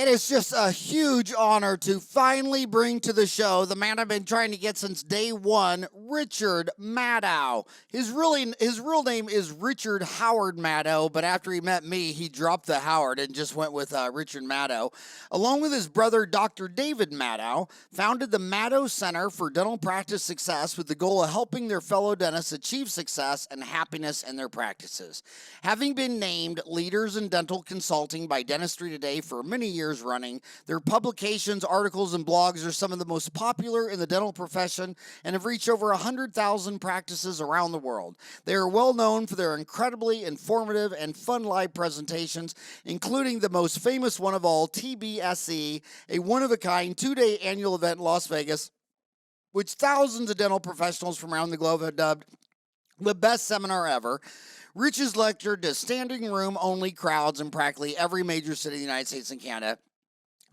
It is just a huge honor to finally bring to the show the man I've been trying to get since day one, Richard Madow. His real name is Richard Howard Madow, but after he met me, he dropped the Howard and just went with Richard Madow. Along with his brother, Dr. David Madow, founded the Madow Center for Dental Practice Success with the goal of helping their fellow dentists achieve success and happiness in their practices. Having been named leaders in dental consulting by Dentistry Today for many years running, their publications, articles, and blogs are some of the most popular in the dental profession and have reached over 100,000 practices around the world. They are well known for their incredibly informative and fun live presentations, including the most famous one of all, Tbse, a one-of-a-kind two-day annual event in Las Vegas, which thousands of dental professionals from around the globe have dubbed the best seminar ever. Rich has lectured to standing room only crowds in practically every major city in the United States and Canada,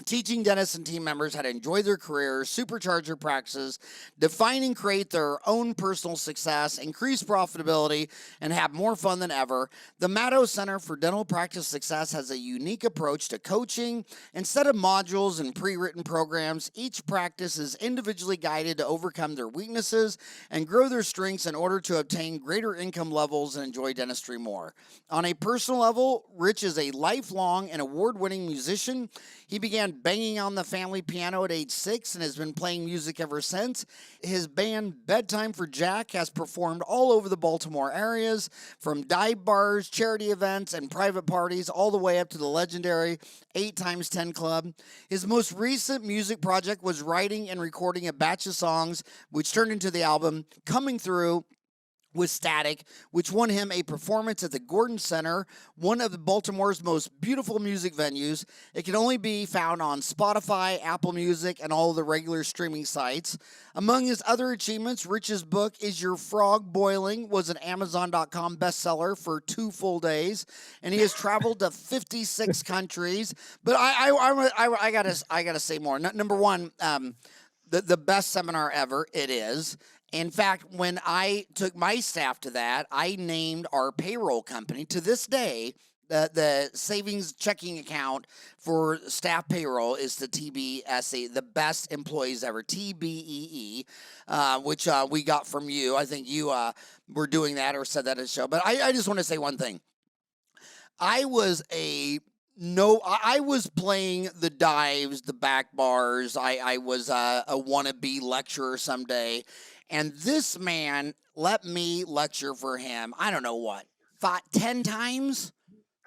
teaching dentists and team members how to enjoy their careers, supercharge their practices, define and create their own personal success, increase profitability, and have more fun than ever. The Madow Center for Dental Practice Success has a unique approach to coaching. Instead of modules and pre-written programs, each practice is individually guided to overcome their weaknesses and grow their strengths in order to obtain greater income levels and enjoy dentistry more. On a personal level, Rich is a lifelong and award-winning musician. He began banging on the family piano at age 6 and has been playing music ever since. His band Bedtime for Jack has performed all over the Baltimore areas, from dive bars, charity events, and private parties, all the way up to the legendary 8x10 Club. His most recent music project was writing and recording a batch of songs, which turned into the album Coming Through with Static, which won him a performance at the Gordon Center, one of Baltimore's most beautiful music venues. It can only be found on Spotify, Apple Music, and all the regular streaming sites. Among his other achievements, Rich's book, Is Your Frog Boiling?, was an Amazon.com bestseller for 2 full days, and he has traveled to 56 countries. But I gotta say more. Number one, the best seminar ever. It is. In fact, when I took my staff to that, I named our payroll company. To this day, the savings checking account for staff payroll is the Tbse, the best employees ever, TBEE, which we got from you. I think you were doing that or said that at the show. But I just want to say one thing. I was playing the dives, the back bars. I was a wannabe lecturer someday. And this man let me lecture for him, I don't know what, 10 times?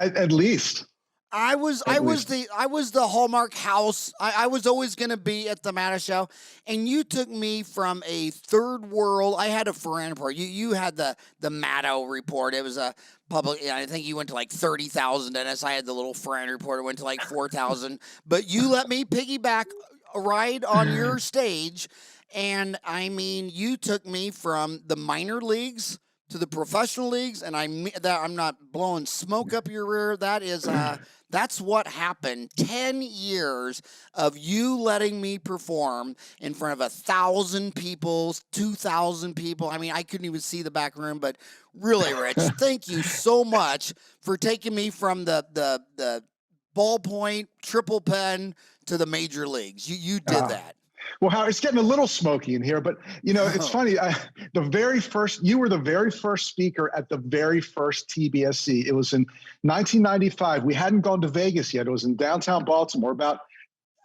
At least. I was the Hallmark house. I was always going to be at the Madow show, and you took me from a third world. I had a Ferrand report. You had the Madow report. It was a public. I think you went to like 30,000 dentists. I had the little Ferrand report. It went to like 4,000. But you let me piggyback a ride on your stage. And I mean, you took me from the minor leagues to the professional leagues, and I'm not blowing smoke up your rear. That is, that's what happened. 10 years of you letting me perform in front of 1,000 people, 2,000 people. I mean, I couldn't even see the back room, but really, Rich, thank you so much for taking me from the ballpoint, triple pen to the major leagues. You did that. Well, Howard, it's getting a little smoky in here, but it's funny. You were the very first speaker at the very first Tbse. It was in 1995. We hadn't gone to Vegas yet. It was in downtown Baltimore, about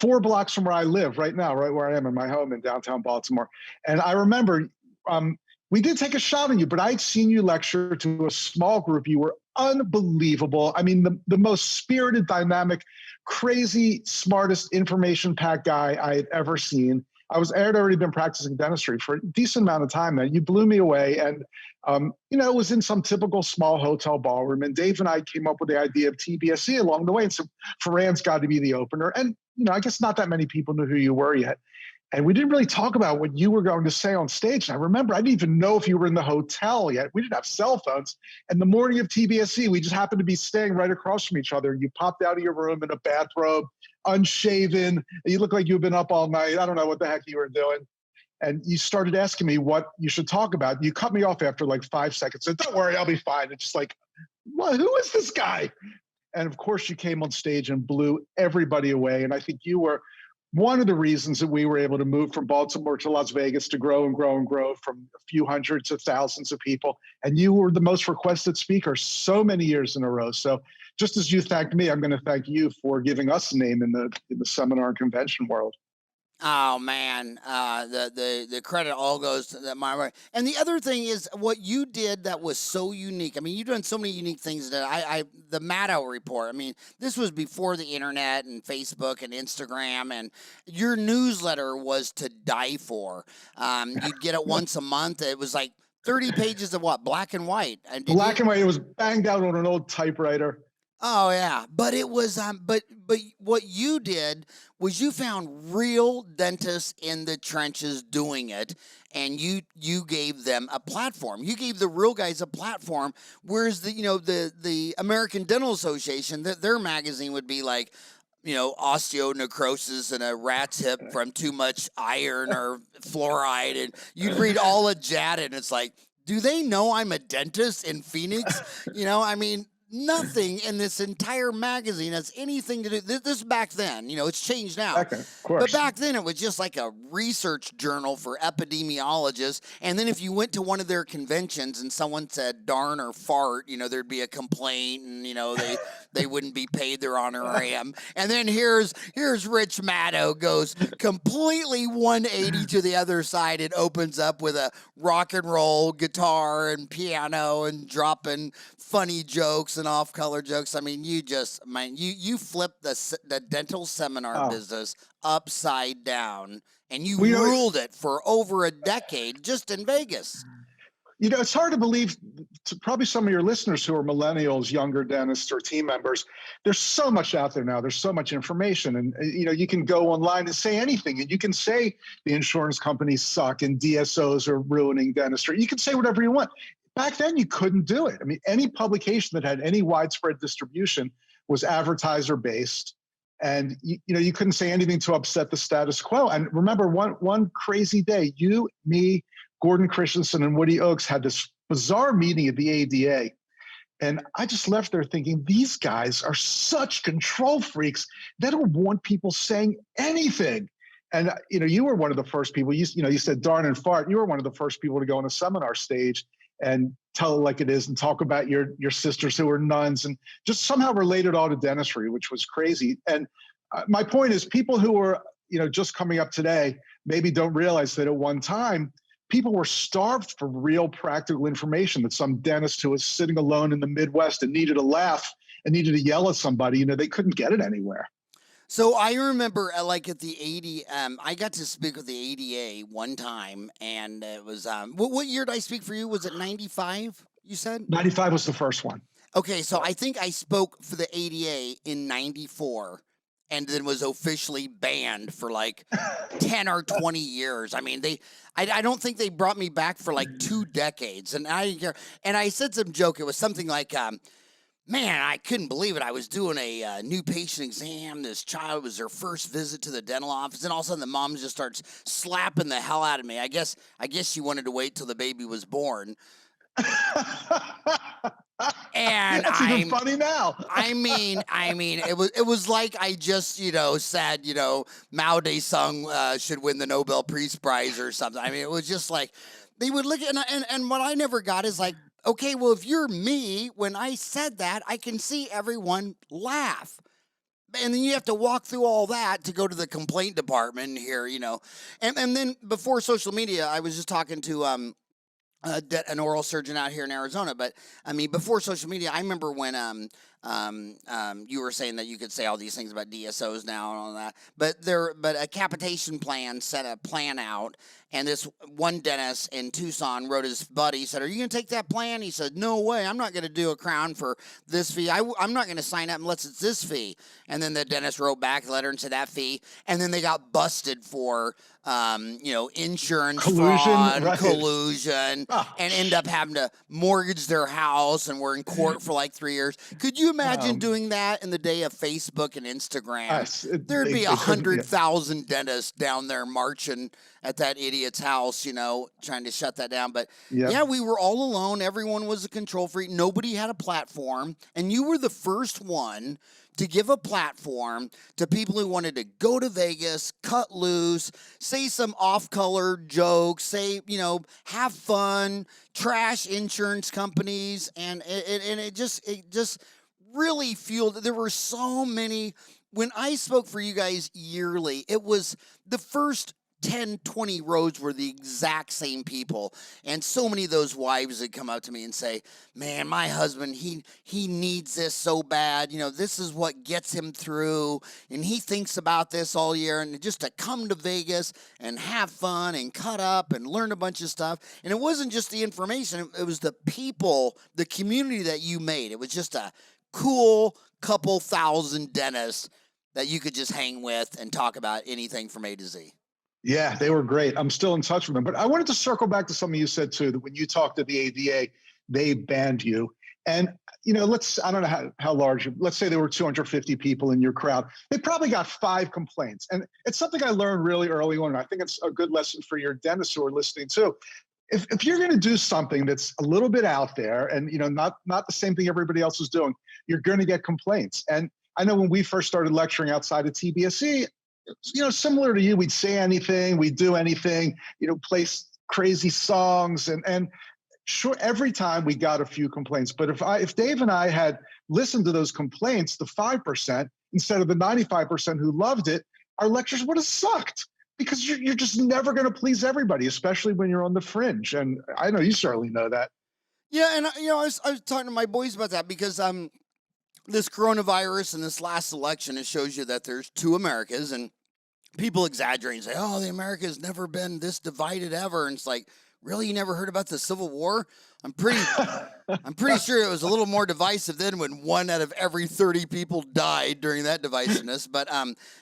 4 blocks from where I live right now, right where I am in my home in downtown Baltimore. And I remember we did take a shot on you, but I'd seen you lecture to a small group. You were unbelievable. I mean, the most spirited, dynamic, crazy, smartest, information-packed guy I had ever seen. I had already been practicing dentistry for a decent amount of time then. You blew me away. And, it was in some typical small hotel ballroom. And Dave and I came up with the idea of Tbse along the way. And so Ferrand's got to be the opener. And, I guess not that many people knew who you were yet. And we didn't really talk about what you were going to say on stage. And I remember I didn't even know if you were in the hotel yet. We didn't have cell phones. And the morning of Tbse, we just happened to be staying right across from each other. You popped out of your room in a bathrobe, unshaven. You looked like you'd been up all night. I don't know what the heck you were doing. And you started asking me what you should talk about. You cut me off after like 5 seconds. Said, "Don't worry, I'll be fine." It's just like, well, who is this guy? And of course, you came on stage and blew everybody away. And I think you were one of the reasons that we were able to move from Baltimore to Las Vegas to grow and grow and grow from a few hundreds of thousands of people. And you were the most requested speaker so many years in a row. So just as you thanked me, I'm going to thank you for giving us a name in the seminar and convention world. Oh man, the credit all goes to my way. And the other thing is what you did that was so unique. I mean, you've done so many unique things that the Madow report. I mean, this was before the internet and Facebook and Instagram, and your newsletter was to die for. You'd get it once a month. It was like 30 pages of what, black and white. Black and white. It was banged out on an old typewriter. Oh yeah, but it was but what you did was you found real dentists in the trenches doing it, and you gave them a platform. You gave the real guys a platform, whereas the American Dental Association, their magazine would be like, osteonecrosis in a rat's hip from too much iron or fluoride, and you'd read all of JADA, and it's like, do they know I'm a dentist in Phoenix? I mean. Nothing in this entire magazine has anything to do. This back then, it's changed now. Okay, of course. But back then, it was just like a research journal for epidemiologists. And then if you went to one of their conventions and someone said darn or fart, there'd be a complaint, and they wouldn't be paid their honorarium. And then here's Rich Madow goes completely 180 to the other side and opens up with a rock and roll guitar and piano and dropping funny jokes and off-color jokes. I mean, you flipped the dental seminar business upside down, and you ruled it for over a decade just in Vegas. It's hard to believe to probably some of your listeners who are millennials, younger dentists or team members. There's so much out there now. There's so much information, and you can go online and say anything, and you can say the insurance companies suck and DSOs are ruining dentistry. You can say whatever you want. Back then, you couldn't do it. I mean, any publication that had any widespread distribution was advertiser-based, and you couldn't say anything to upset the status quo. And remember, one crazy day, you, me, Gordon Christensen, and Woody Oakes had this bizarre meeting at the ADA, and I just left there thinking, these guys are such control freaks. They don't want people saying anything. And you were one of the first people. You said darn and fart. You were one of the first people to go on a seminar stage and tell it like it is and talk about your sisters who were nuns and just somehow relate it all to dentistry, which was crazy. And my point is, people who are just coming up today maybe don't realize that at one time people were starved for real practical information, that some dentist who was sitting alone in the Midwest and needed a laugh and needed to yell at somebody, they couldn't get it anywhere. So I remember, like at the I got to speak with the ADA one time, and it was what year did I speak for you? Was it 95? You said 95 was the first one. Okay, so I think I spoke for the ADA in 94, and then was officially banned for like 10 or 20 years. I mean, I don't think they brought me back for like 2 decades, and I said some joke. It was something like. Man, I couldn't believe it. I was doing a new patient exam. This child was their first visit to the dental office, and all of a sudden the mom just starts slapping the hell out of me. I guess she wanted to wait till the baby was born. And that's even funny now. I mean, it was like I just said Mao Tse-tung should win the Nobel Peace Prize or something. I mean, it was just like they would look at and what I never got is like, okay, well, if you're me, when I said that, I can see everyone laugh. And then you have to walk through all that to go to the complaint department here, And then before social media, I was just talking to an oral surgeon out here in Arizona. But, I mean, before social media, I remember when you were saying that you could say all these things about DSOs now and all that. But a capitation plan set a plan out. And this one dentist in Tucson wrote his buddy, said, "Are you going to take that plan?" He said, "No way. I'm not going to do a crown for this fee. I'm not going to sign up unless it's this fee." And then the dentist wrote back a letter and said that fee. And then they got busted for, insurance fraud, collusion, and end up having to mortgage their house and were in court for like 3 years. Could you imagine doing that in the day of Facebook and Instagram? There'd be 100,000 dentists down there marching at that idiot idiot's house, you know, trying to shut that down. But Yeah. yeah, we were all alone. Everyone was a control freak. Nobody had a platform. And you were the first one to give a platform to people who wanted to go to Vegas, cut loose, say some off-color jokes, say, you know, have fun, trash insurance companies, and it just really fueled. There were so many. When I spoke for you guys yearly, it was the first 10, 20 rows were the exact same people. And so many of those wives would come up to me and say, man, my husband, he needs this so bad. You know, this is what gets him through. And he thinks about this all year. And just to come to Vegas and have fun and cut up and learn a bunch of stuff. And it wasn't just the information. It was the people, the community that you made. It was just a cool couple thousand dentists that you could just hang with and talk about anything from A to Z. Yeah, they were great. I'm still in touch with them. But I wanted to circle back to something you said too, that when you talked to the ADA, they banned you. And, you know, I don't know how large, let's say there were 250 people in your crowd. They probably got 5 complaints. And it's something I learned really early on. And I think it's a good lesson for your dentists who are listening too. If you're going to do something that's a little bit out there and, you know, not the same thing everybody else is doing, you're going to get complaints. And I know when we first started lecturing outside of TBSE, you know, similar to you, we'd say anything, we'd do anything, you know, play crazy songs, and sure, every time we got a few complaints. But if Dave and I had listened to those complaints, the 5% instead of the 95% who loved it, our lectures would have sucked, because you're just never going to please everybody, especially when you're on the fringe. And I know you certainly know that. Yeah, and you know, I was talking to my boys about that because this coronavirus and this last election, it shows you that there's 2 Americas, and people exaggerate and say, oh, the America has never been this divided ever. And it's like, really? You never heard about the Civil War? I'm pretty sure it was a little more divisive then, when 1 out of every 30 people died during that divisiveness. But,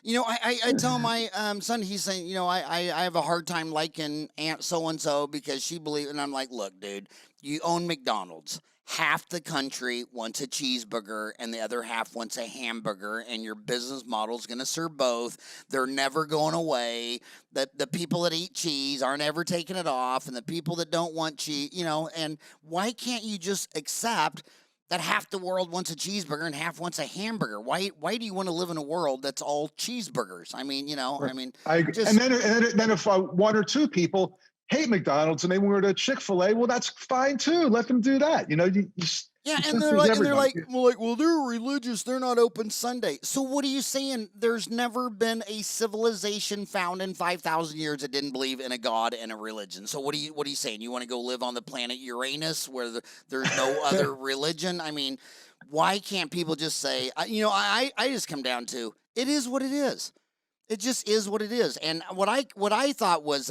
you know, I tell my son, he's saying, you know, I have a hard time liking Aunt so-and-so because she believes, and I'm like, look, dude, you own McDonald's. Half the country wants a cheeseburger and the other half wants a hamburger, and your business model is going to serve both. They're never going away. The people that eat cheese aren't ever taking it off, and the people that don't want cheese, you know, and why can't you just accept that half the world wants a cheeseburger and half wants a hamburger? Why do you want to live in a world that's all cheeseburgers? I mean, you know, I mean, I agree. And then if 1 or 2 people hate McDonald's and they want to go to Chick-fil-A, well, that's fine too. Let them do that. You know, yeah, and they're like, well, they're religious. They're not open Sunday. So what are you saying? There's never been a civilization found in 5,000 years that didn't believe in a god and a religion. So what are you saying? You want to go live on the planet Uranus where there's no other religion? I mean, why can't people just say, you know, I just come down to, it is what it is. It just is what it is. And what I thought was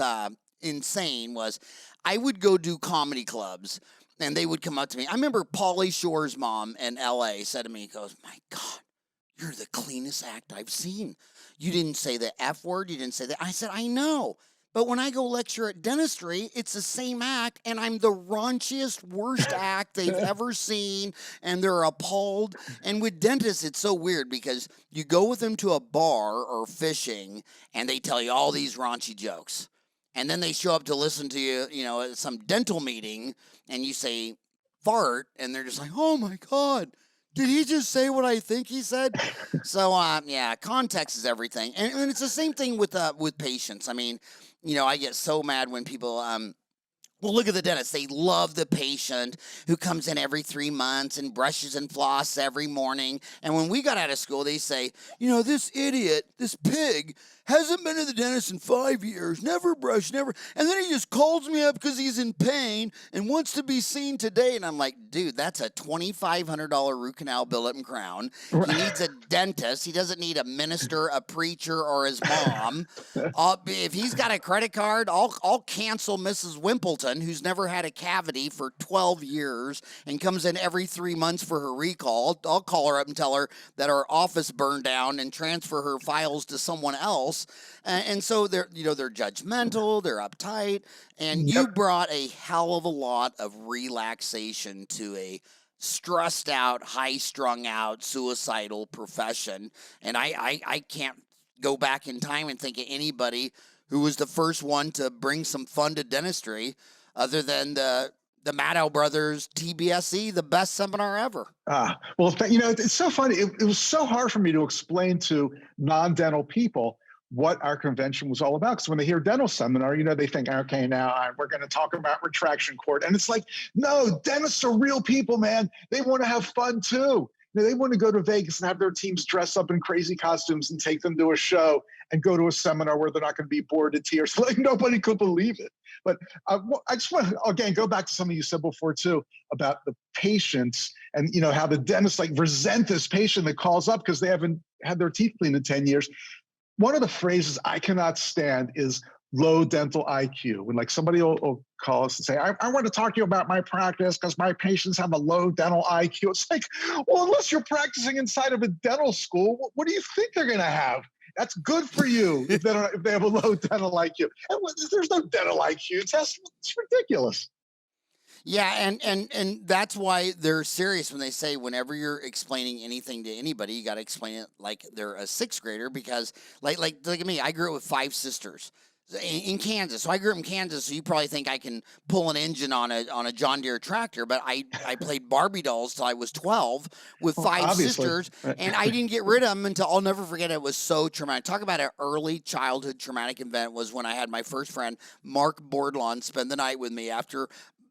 insane was I would go do comedy clubs and they would come up to me. I remember Pauly Shore's mom in LA said to me, he goes, my God, you're the cleanest act I've seen. You didn't say the F word. You didn't say that. I said, I know. But when I go lecture at dentistry, it's the same act, and I'm the raunchiest, worst act they've ever seen, and they're appalled. And with dentists, it's so weird because you go with them to a bar or fishing, and they tell you all these raunchy jokes. And then they show up to listen to you, you know, at some dental meeting, and you say fart, and they're just like, oh my God, did he just say what I think he said? So, yeah, context is everything. And it's the same thing with patients. I mean, you know, I get so mad when people, well, look at the dentist. They love the patient who comes in every 3 months and brushes and floss every morning. And when we got out of school, they say, you know, this idiot, this pig, hasn't been to the dentist in 5 years, never brushed, never. And then he just calls me up because he's in pain and wants to be seen today. And I'm like, dude, that's a $2,500 root canal billet and crown. He needs a dentist. He doesn't need a minister, a preacher, or his mom. If he's got a credit card, I'll cancel Mrs. Wimpleton, who's never had a cavity for 12 years and comes in every 3 months for her recall. I'll call her up and tell her that her office burned down and transfer her files to someone else. And so they're judgmental, they're uptight, and you brought a hell of a lot of relaxation to a stressed out, high strung out, suicidal profession. And I can't go back in time and think of anybody who was the first one to bring some fun to dentistry, other than the Madow brothers TBSE, the best seminar ever. Well, it's so funny. It was so hard for me to explain to non-dental people what our convention was all about. Because when they hear dental seminar, they think, okay, now we're going to talk about retraction cord. And it's like, no, dentists are real people, man. They want to have fun too. They want to go to Vegas and have their teams dress up in crazy costumes and take them to a show and go to a seminar where they're not going to be bored to tears. Like, nobody could believe it. But I just want to, again, go back to something you said before, too, about the patients and, how the dentists resent this patient that calls up because they haven't had their teeth cleaned in 10 years. One of the phrases I cannot stand is low dental IQ. When somebody will call us and say, I want to talk to you about my practice because my patients have a low dental IQ. It's like, well, unless you're practicing inside of a dental school, what do you think they're going to have? That's good for you if they have a low dental IQ. And there's no dental IQ test. It's ridiculous. Yeah, and that's why they're serious when they say whenever you're explaining anything to anybody, you got to explain it like they're a sixth grader, because like at me, I grew up with 5 sisters in Kansas. So I grew up in Kansas, so you probably think I can pull an engine on a John Deere tractor, but I played Barbie dolls till I was 12 with 5 sisters, and I didn't get rid of them until, I'll never forget, it was so traumatic. Talk about an early childhood traumatic event was when I had my first friend, Mark Bourdlawn, spend the night with me after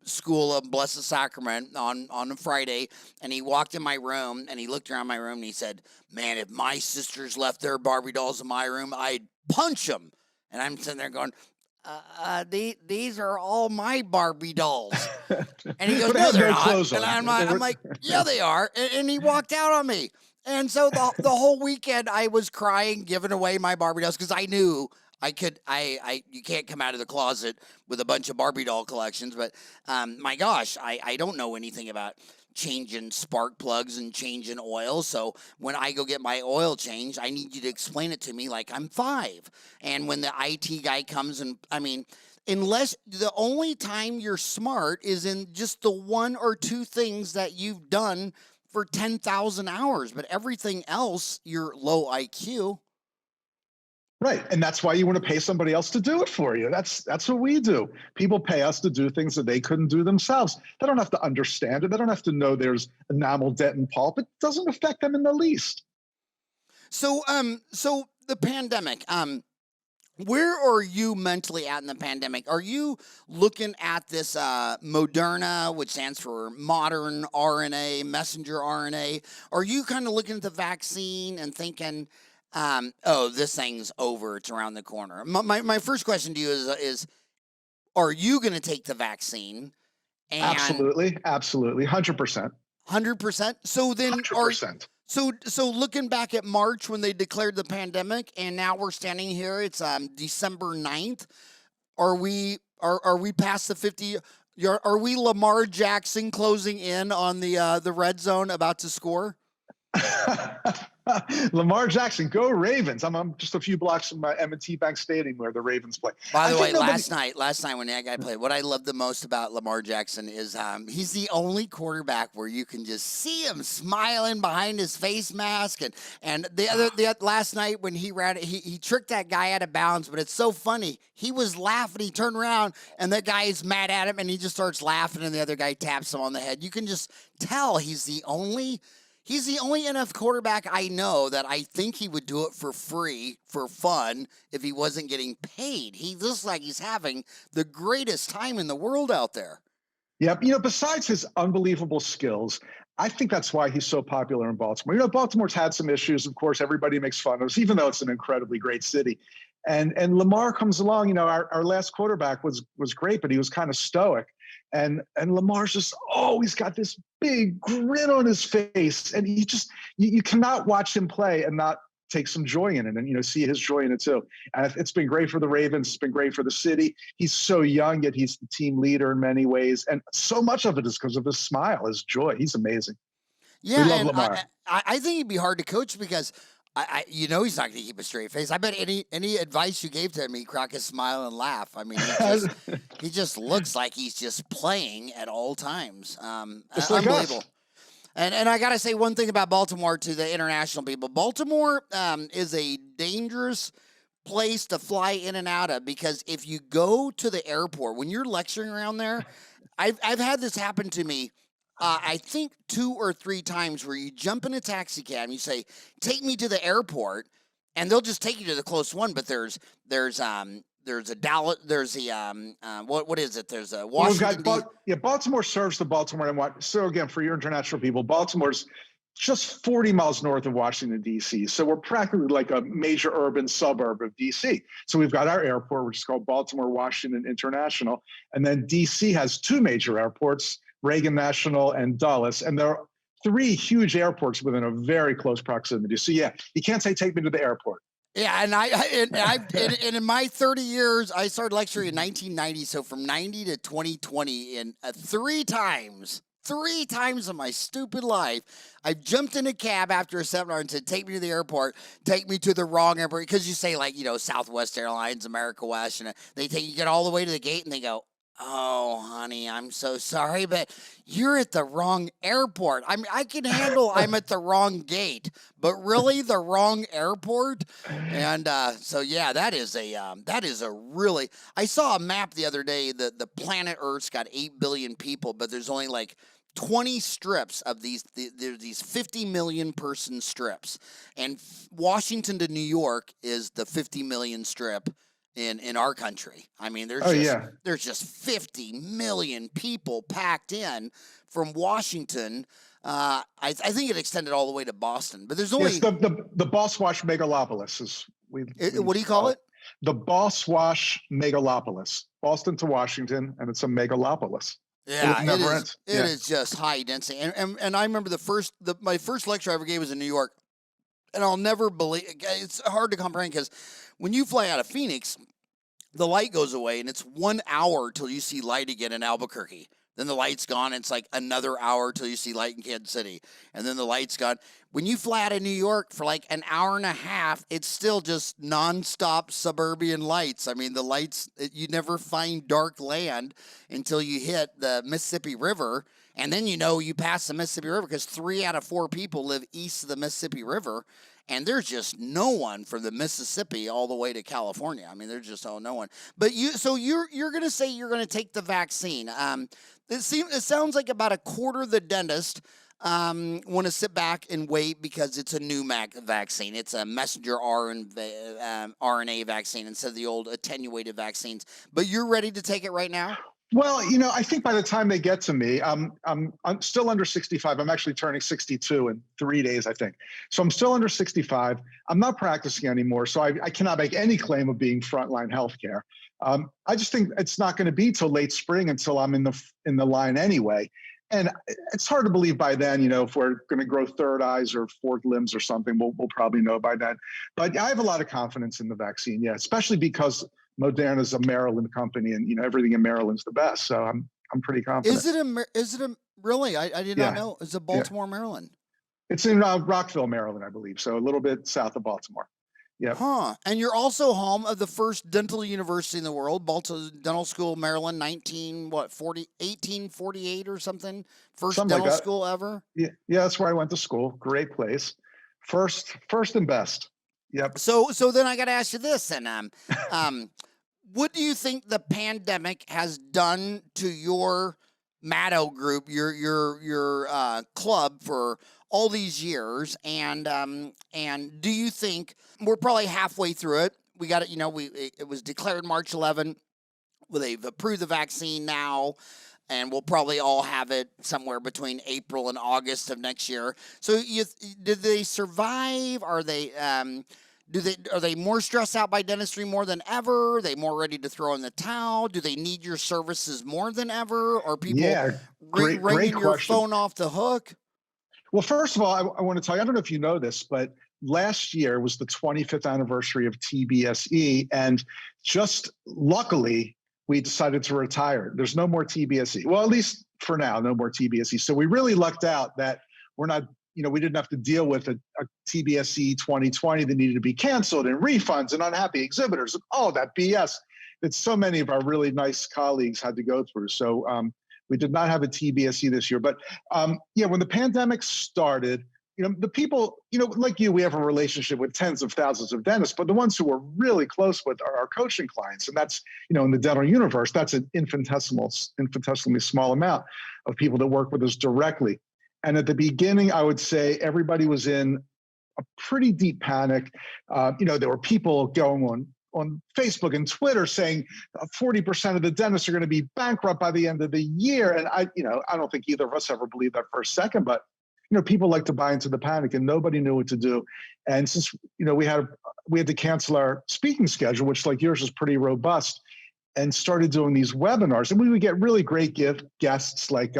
school of Blessed Sacrament on a Friday, and he walked in my room and he looked around my room and he said, man, if my sisters left their Barbie dolls in my room, I'd punch them. And I'm sitting there going, these are all my Barbie dolls. And he goes, no, they're not. And I'm like, yeah, they are. And he walked out on me. And so the whole weekend I was crying, giving away my Barbie dolls, because I knew you can't come out of the closet with a bunch of Barbie doll collections, but my gosh, I don't know anything about changing spark plugs and changing oil. So when I go get my oil changed, I need you to explain it to me like I'm 5. And when the IT guy comes, and unless the only time you're smart is in just the 1 or 2 things that you've done for 10,000 hours, but everything else, you're low IQ. Right. And that's why you want to pay somebody else to do it for you. That's what we do. People pay us to do things that they couldn't do themselves. They don't have to understand it. They don't have to know there's enamel, dent, and pulp. It doesn't affect them in the least. So the pandemic, where are you mentally at in the pandemic? Are you looking at this Moderna, which stands for modern RNA, messenger RNA? Are you kind of looking at the vaccine and thinking, oh, this thing's over, it's around the corner? My first question to you is are you going to take the vaccine? And absolutely, 100%. 100%? So then 100%. So looking back at March when they declared the pandemic, and now we're standing here, it's December 9th. Are we past the 50? Are we Lamar Jackson closing in on the red zone, about to score? Lamar Jackson, go Ravens. I'm just a few blocks from M&T Bank Stadium where the Ravens play. By the way, last night when that guy played, what I love the most about Lamar Jackson is he's the only quarterback where you can just see him smiling behind his face mask. And the last night when he ran, he tricked that guy out of bounds, but it's so funny. He was laughing, he turned around, and that guy is mad at him, and he just starts laughing, and the other guy taps him on the head. You can just tell he's the only NFL quarterback I know that I think he would do it for free, for fun, if he wasn't getting paid. He looks like he's having the greatest time in the world out there. Yep. Besides his unbelievable skills, I think that's why he's so popular in Baltimore. Baltimore's had some issues. Of course, everybody makes fun of us, even though it's an incredibly great city. And Lamar comes along. Our last quarterback was great, but he was kind of stoic. And Lamar's just always got this big grin on his face. And he just, you cannot watch him play and not take some joy in it and, see his joy in it too. And it's been great for the Ravens. It's been great for the city. He's so young, yet he's the team leader in many ways. And so much of it is because of his smile, his joy. He's amazing. Yeah. We love Lamar. I think he'd be hard to coach because he's not going to keep a straight face. I bet any advice you gave to him, he'd crack a smile and laugh. I mean, he just looks like he's just playing at all times. Just like unbelievable. Us. And I got to say one thing about Baltimore to the international people. Baltimore is a dangerous place to fly in and out of, because if you go to the airport when you're lecturing around there, I've had this happen to me. I think 2 or 3 times where you jump in a taxi cab and you say, "Take me to the airport," and they'll just take you to the closest one. But there's a Dallas, there's the what is it? There's a Well, we've Washington. got Baltimore serves the Baltimore and what? So again, for your international people, Baltimore's just 40 miles north of Washington, D.C. So we're practically like a major urban suburb of D.C. So we've got our airport, which is called Baltimore Washington International. And then D.C. has 2 major airports, Reagan National and Dulles. And there are 3 huge airports within a very close proximity. So yeah, you can't say take me to the airport. Yeah, and in my 30 years, I started lecturing in 1990. So from 90 to 2020, in 3 times in my stupid life, I jumped in a cab after a seminar and said, "Take me to the airport." Take me to the wrong airport, because you say, like, Southwest Airlines, America West, and they take you, get all the way to the gate, and they go, "Oh, honey, I'm so sorry, but you're at the wrong airport." I mean, I can handle I'm at the wrong gate, but really the wrong airport. And so yeah, that is a really. I saw a map the other day. The planet Earth's got 8 billion people, but there's only like 20 strips of there's these 50 million person strips, and Washington to New York is the 50 million strip in our country. I mean, there's just 50 million people packed in from Washington. I think it extended all the way to Boston, but there's only the Boss-Wash megalopolis is what do you call it? The Boss-Wash megalopolis, Boston to Washington, and it's a megalopolis. Yeah, it is just high density. And I remember my first lecture I ever gave was in New York, and I'll never believe, it's hard to comprehend, because when you fly out of Phoenix, the light goes away, and it's 1 hour till you see light again in Albuquerque. Then the light's gone. It's like another hour till you see light in Kansas City, and then the light's gone. When you fly out of New York for like an hour and a half, it's still just nonstop suburban lights. I mean, the lights, you never find dark land until you hit the Mississippi River, and then you pass the Mississippi River, because 3 out of 4 people live east of the Mississippi River. And there's just no one from the Mississippi all the way to California. I mean, there's just no one. But you're going to say you're going to take the vaccine. It sounds like about a quarter of the dentists want to sit back and wait, because it's a new vaccine. It's a messenger RNA vaccine instead of the old attenuated vaccines. But you're ready to take it right now? Well, I think by the time they get to me, I'm still under 65. I'm actually turning 62 in 3 days, I think. So I'm still under 65. I'm not practicing anymore, so I cannot make any claim of being frontline healthcare. I just think it's not going to be till late spring until I'm in the line anyway. And it's hard to believe by then, if we're going to grow third eyes or fourth limbs or something, we'll probably know by then. But I have a lot of confidence in the vaccine, yeah, especially because Moderna is a Maryland company, and everything in Maryland's the best. So I'm pretty confident. Is it really? I did not know. Is it Baltimore, Maryland? It's in Rockville, Maryland, I believe. So a little bit south of Baltimore. Yeah. Huh. And you're also home of the first dental university in the world, Baltimore Dental School, Maryland, 1848 or something. First something dental school ever. Yeah, that's where I went to school. Great place. First and best. Yep. So then I got to ask you this, and what do you think the pandemic has done to your Madow group, your club for all these years? And do you think we're probably halfway through it? We got it. It was declared March 11. Well, they've approved the vaccine now, and we'll probably all have it somewhere between April and August of next year. So, did they survive? Are they more stressed out by dentistry more than ever? Are they more ready to throw in the towel? Do they need your services more than ever? Or people ringing your phone off the hook? Well, first of all, I want to tell you, I don't know if you know this, but last year was the 25th anniversary of Tbse, and just luckily, we decided to retire. There's no more Tbse. Well, at least for now, no more Tbse. So we really lucked out that we're not, we didn't have to deal with a Tbse 2020 that needed to be canceled, and refunds and unhappy exhibitors and all that BS that so many of our really nice colleagues had to go through. So we did not have a Tbse this year. But when the pandemic started, the people, like you, we have a relationship with tens of thousands of dentists, but the ones who we're really close with are our coaching clients. And that's, in the dental universe, that's an infinitesimally small amount of people that work with us directly. And at the beginning, I would say everybody was in a pretty deep panic. There were people going on Facebook and Twitter saying 40% of the dentists are going to be bankrupt by the end of the year. And I don't think either of us ever believed that for a second, but people like to buy into the panic, and nobody knew what to do. And since we had to cancel our speaking schedule, which like yours is pretty robust, and started doing these webinars, and we would get really great guests like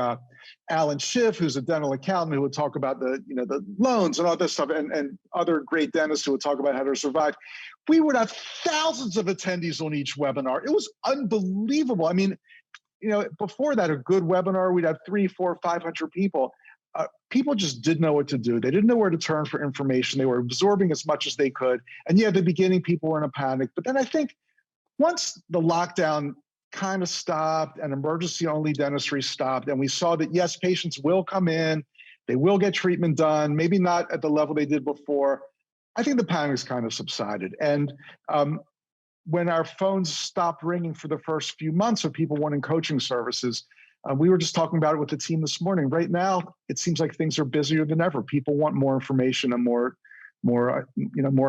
Alan Schiff, who's a dental accountant, who would talk about the loans and all this stuff, and other great dentists who would talk about how to survive. We would have thousands of attendees on each webinar. It was unbelievable. I mean, before that, a good webinar, we'd have 300, 400, 500 people. People just didn't know what to do. They didn't know where to turn for information. They were absorbing as much as they could. And yeah, at the beginning, people were in a panic. But then I think once the lockdown kind of stopped and emergency-only dentistry stopped, and we saw that, yes, patients will come in, they will get treatment done, maybe not at the level they did before, I think the panic's kind of subsided. And when our phones stopped ringing for the first few months of people wanting coaching services, we were just talking about it with the team this morning. Right now, it seems like things are busier than ever. People want more information and more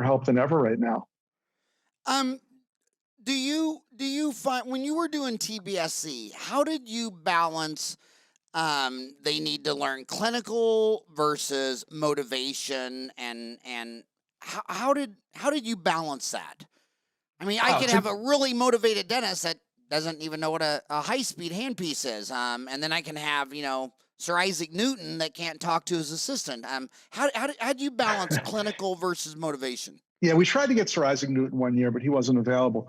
help than ever right now. Do you find when you were doing TBSE, how did you balance they need to learn clinical versus motivation, and how did you balance that? I mean, I could have a really motivated dentist that doesn't even know what a high-speed handpiece is, and then I can have Sir Isaac Newton that can't talk to his assistant. How do you balance clinical versus motivation? Yeah, we tried to get Sir Isaac Newton one year, but he wasn't available.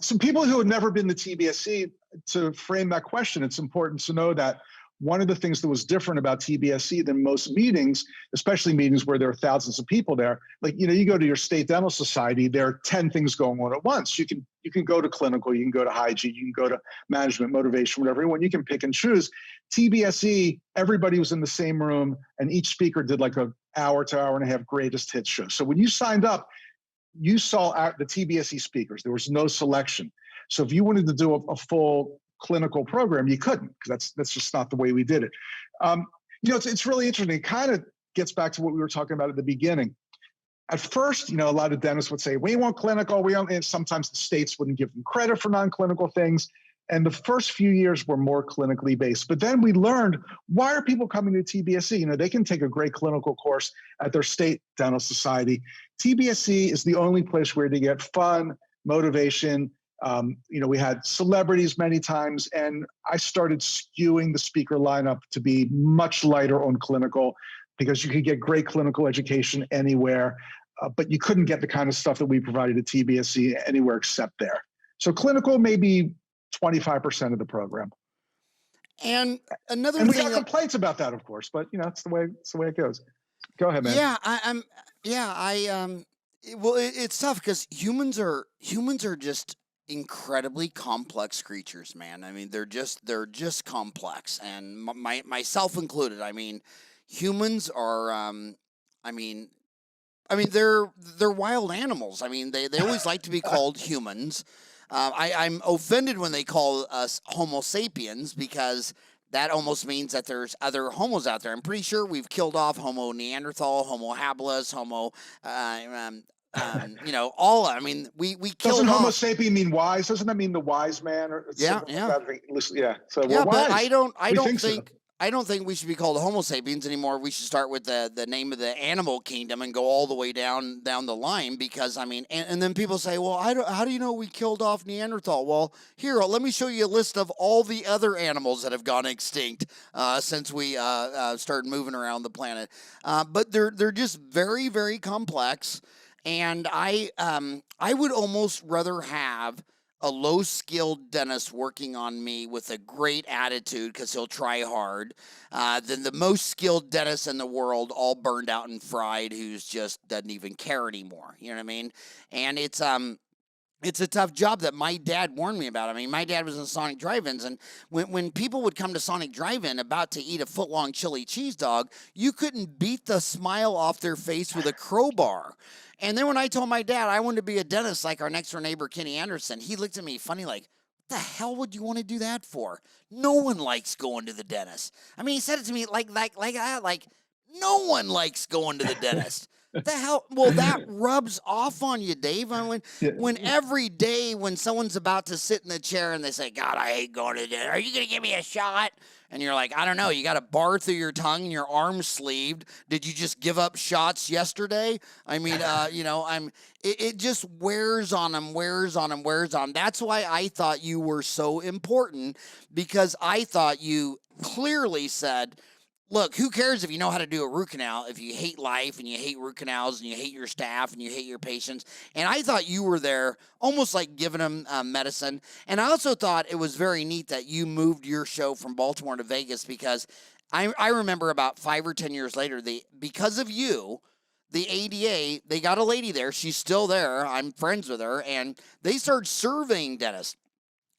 Some people who had never been to TBSE, to frame that question, it's important to know that one of the things that was different about TBSE than most meetings, especially meetings where there are thousands of people there, like, you go to your state dental society, there are 10 things going on at once. You can go to clinical, you can go to hygiene, you can go to management, motivation, whatever you want. You can pick and choose. TBSE, everybody was in the same room, and each speaker did like an hour to hour and a half greatest hits show. So when you signed up, you saw the TBSE speakers. There was no selection. So if you wanted to do a full clinical program, you couldn't, because that's just not the way we did it. It's really interesting. It kind of gets back to what we were talking about at the beginning. At first, a lot of dentists would say, we want clinical, and sometimes the states wouldn't give them credit for non-clinical things. And the first few years were more clinically based. But then we learned, why are people coming to TBSE? They can take a great clinical course at their state dental society. TBSE is the only place where they get fun, motivation. We had celebrities many times, and I started skewing the speaker lineup to be much lighter on clinical, because you could get great clinical education anywhere, but you couldn't get the kind of stuff that we provided at TBSE anywhere except there. So clinical may be 25% of the program. And another and we thing got complaints about that, of course, but it's the way it goes. Go ahead, man. It's tough because humans are just incredibly complex creatures, man. I mean, they're just complex, and myself included. I mean, humans are they're wild animals. I mean, they always like to be called humans. I'm offended when they call us Homo sapiens, because that almost means that there's other homos out there. I'm pretty sure we've killed off Homo Neanderthal, Homo habilis, Homo, all. I mean, we killed. Doesn't Homo sapien mean wise? Doesn't that mean the wise man? Or yeah. Yeah. So we're wise. But I don't think we should be called Homo sapiens anymore. We should start with the name of the animal kingdom and go all the way down the line, because and then people say, well, how do you know we killed off Neanderthal? Well, here, let me show you a list of all the other animals that have gone extinct since we started moving around the planet. But they're just very, very complex, and I would almost rather have a low-skilled dentist working on me with a great attitude, because he'll try hard, than the most skilled dentist in the world, all burned out and fried, who's just doesn't even care anymore. You know what I mean? And it's it's a tough job that my dad warned me about. I mean, my dad was in Sonic Drive-Ins, and when people would come to Sonic Drive-In about to eat a foot-long chili cheese dog, you couldn't beat the smile off their face with a crowbar. And then when I told my dad I wanted to be a dentist like our next-door neighbor, Kenny Anderson, he looked at me funny like, what the hell would you want to do that for? No one likes going to the dentist. I mean, he said it to me like no one likes going to the dentist. The hell? Well, that rubs off on you, Dave. I mean, Yeah. when every day when someone's about to sit in the chair and they say, God, I hate going to dinner. Are you going to give me a shot? And you're like, I don't know. You got a bar through your tongue and your arm sleeved. Did you just give up shots yesterday? I mean, it just wears on them, wears on them, wears on 'em. That's why I thought you were so important, because I thought you clearly said, look, who cares if you know how to do a root canal if you hate life and you hate root canals and you hate your staff and you hate your patients? And I thought you were there almost like giving them medicine. And I also thought it was very neat that you moved your show from Baltimore to Vegas, because I remember about 5 or 10 years later, because of you, the ADA, they got a lady there. She's still there. I'm friends with her. And they started surveying dentists.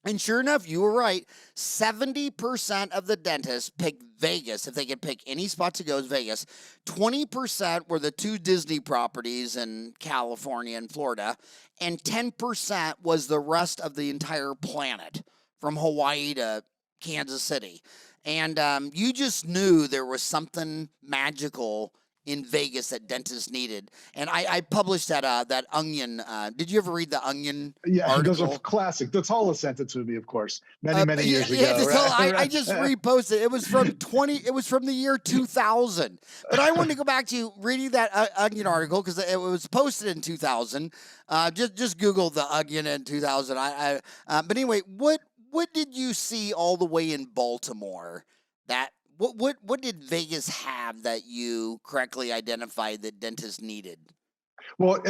And sure enough, you were right. 70% of the dentists picked Vegas. If they could pick any spot to go, is Vegas. 20% were the 2 Disney properties in California and Florida. And 10% was the rest of the entire planet, from Hawaii to Kansas City. And you just knew there was something magical in Vegas that dentists needed. And I published that Onion. Did you ever read the Onion Yeah, those article? are classic. Datala sent it to me, of course, many years ago. I just reposted. It was from It was from the year 2000. But I wanted to go back to reading that Onion article because it was posted in 2000. Just Google the Onion in 2000. But anyway, what did you see all the way in Baltimore? What did Vegas have that you correctly identified that dentists needed? Well,